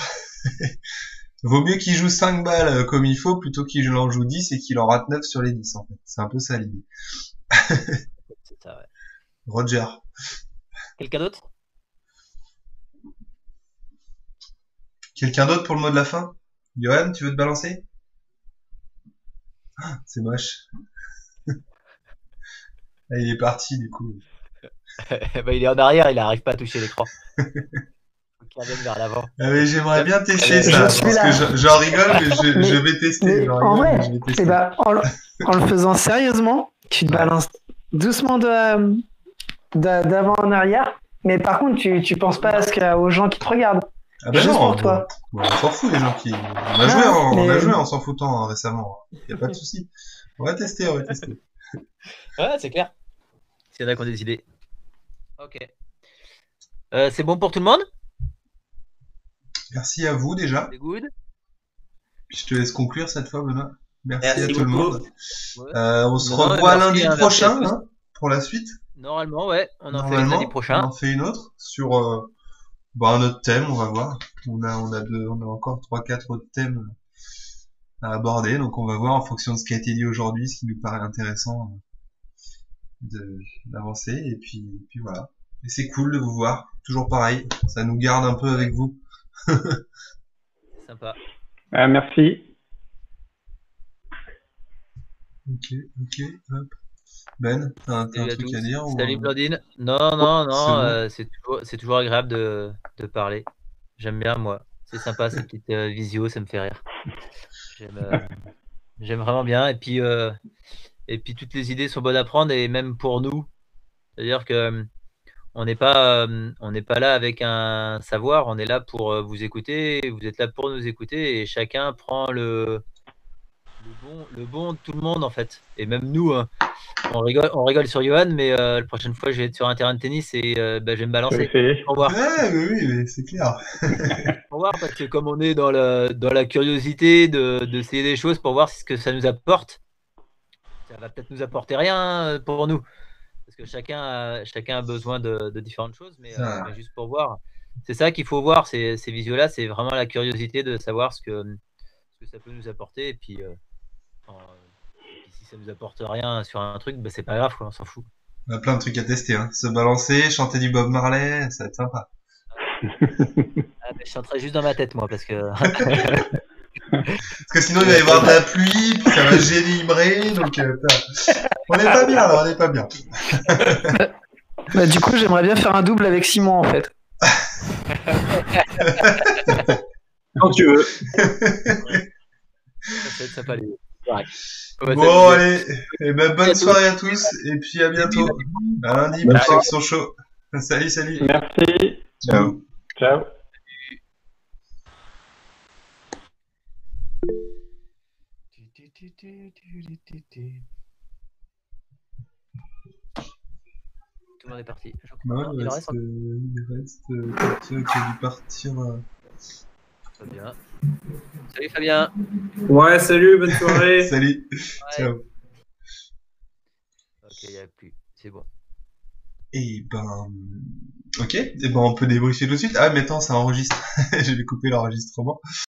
A: Vaut mieux qu'il joue 5 balles comme il faut, plutôt qu'il en joue 10 et qu'il en rate 9 sur les 10, en fait. C'est un peu ça, l'idée.
B: C'est ça, ouais.
A: Roger.
B: Quelqu'un d'autre?
A: Quelqu'un d'autre pour le mot de la fin? Johan, tu veux te balancer? Ah, c'est moche. Ah, il est parti, du coup.
B: Bah, il est en arrière, il n'arrive pas à toucher l'écran. Faut qu'il revienne vers l'avant.
A: Ah, mais j'aimerais bien tester ça, parce que j'en rigole, mais je vais tester.
C: En vrai, en le faisant sérieusement, tu te balances doucement d'avant en arrière, mais par contre, tu penses pas aux gens qui te regardent.
A: Ah bah
C: Juste
A: non,
C: pour toi.
A: on s'en fout des gens qui... On a joué en s'en foutant récemment. Y a pas de souci. On va tester.
B: Ouais, c'est clair. S'il y en a qui ont des idées. Ok. C'est bon pour tout le monde?
A: Merci à vous déjà.
B: C'est good.
A: Puis je te laisse conclure cette fois, Benoît. Merci à tout
J: beaucoup.
A: le monde.
B: Ouais.
A: On se revoit lundi prochain pour la suite.
B: Normalement, ouais. On en fait une lundi prochain.
A: On en fait une autre sur un autre thème, on va voir. On a encore 3-4 autres thèmes à aborder, donc on va voir en fonction de ce qui a été dit aujourd'hui, ce qui nous paraît intéressant d'avancer, et puis voilà. Et c'est cool de vous voir, toujours pareil, ça nous garde un peu avec vous.
B: Sympa.
F: Merci.
A: Ok, hop. Ben, t'as un truc à dire?
B: Salut Blandine. Non, c'est toujours agréable de parler. J'aime bien, moi. C'est sympa, ces petites visios, ça me fait rire. J'aime vraiment bien. Et puis toutes les idées sont bonnes à prendre, et même pour nous. C'est-à-dire que on n'est pas là avec un savoir, on est là pour vous écouter, vous êtes là pour nous écouter, et chacun prend le bon de tout le monde, en fait. Et même nous, on rigole sur Johan, mais la prochaine fois, je vais être sur un terrain de tennis et je vais me balancer. Pour voir.
A: Ouais, oui, mais c'est clair.
B: Pour voir, parce que comme on est dans la curiosité d'essayer des choses pour voir ce que ça nous apporte, ça va peut-être nous apporter rien pour nous. Parce que chacun a besoin de différentes choses, mais juste pour voir. C'est ça qu'il faut voir, ces visios-là, c'est vraiment la curiosité de savoir ce que ça peut nous apporter. Et puis si ça nous apporte rien sur un truc, c'est pas grave, quoi, on s'en fout.
A: On a plein de trucs à tester, hein. Se balancer, chanter du Bob Marley, ça va être sympa.
B: Je chanterai juste dans ma tête, moi, parce que...
A: Parce que sinon il va y avoir de la pluie, puis ça va gêner Imré, donc on n'est pas bien là, on n'est pas bien.
C: Du coup, j'aimerais bien faire un double avec Simon, en fait.
M: Quand tu veux.
B: Ça sympa, les...
A: Bon, allez, et bonne soirée à tous, et puis à bientôt. À lundi, pour ceux qui sont chauds. Salut.
F: Merci.
A: Ciao.
F: Ciao.
B: Tout le monde est parti.
A: Non, il reste quelqu'un qui a dû partir.
B: Fabien. Salut Fabien.
D: Ouais, salut, bonne soirée.
A: Salut.
B: Ouais.
A: Ciao.
B: Ok, il n'y a plus. C'est bon.
A: Et ok, on peut débriefer tout de suite. Ah, mais attends, ça enregistre. Je vais couper l'enregistrement.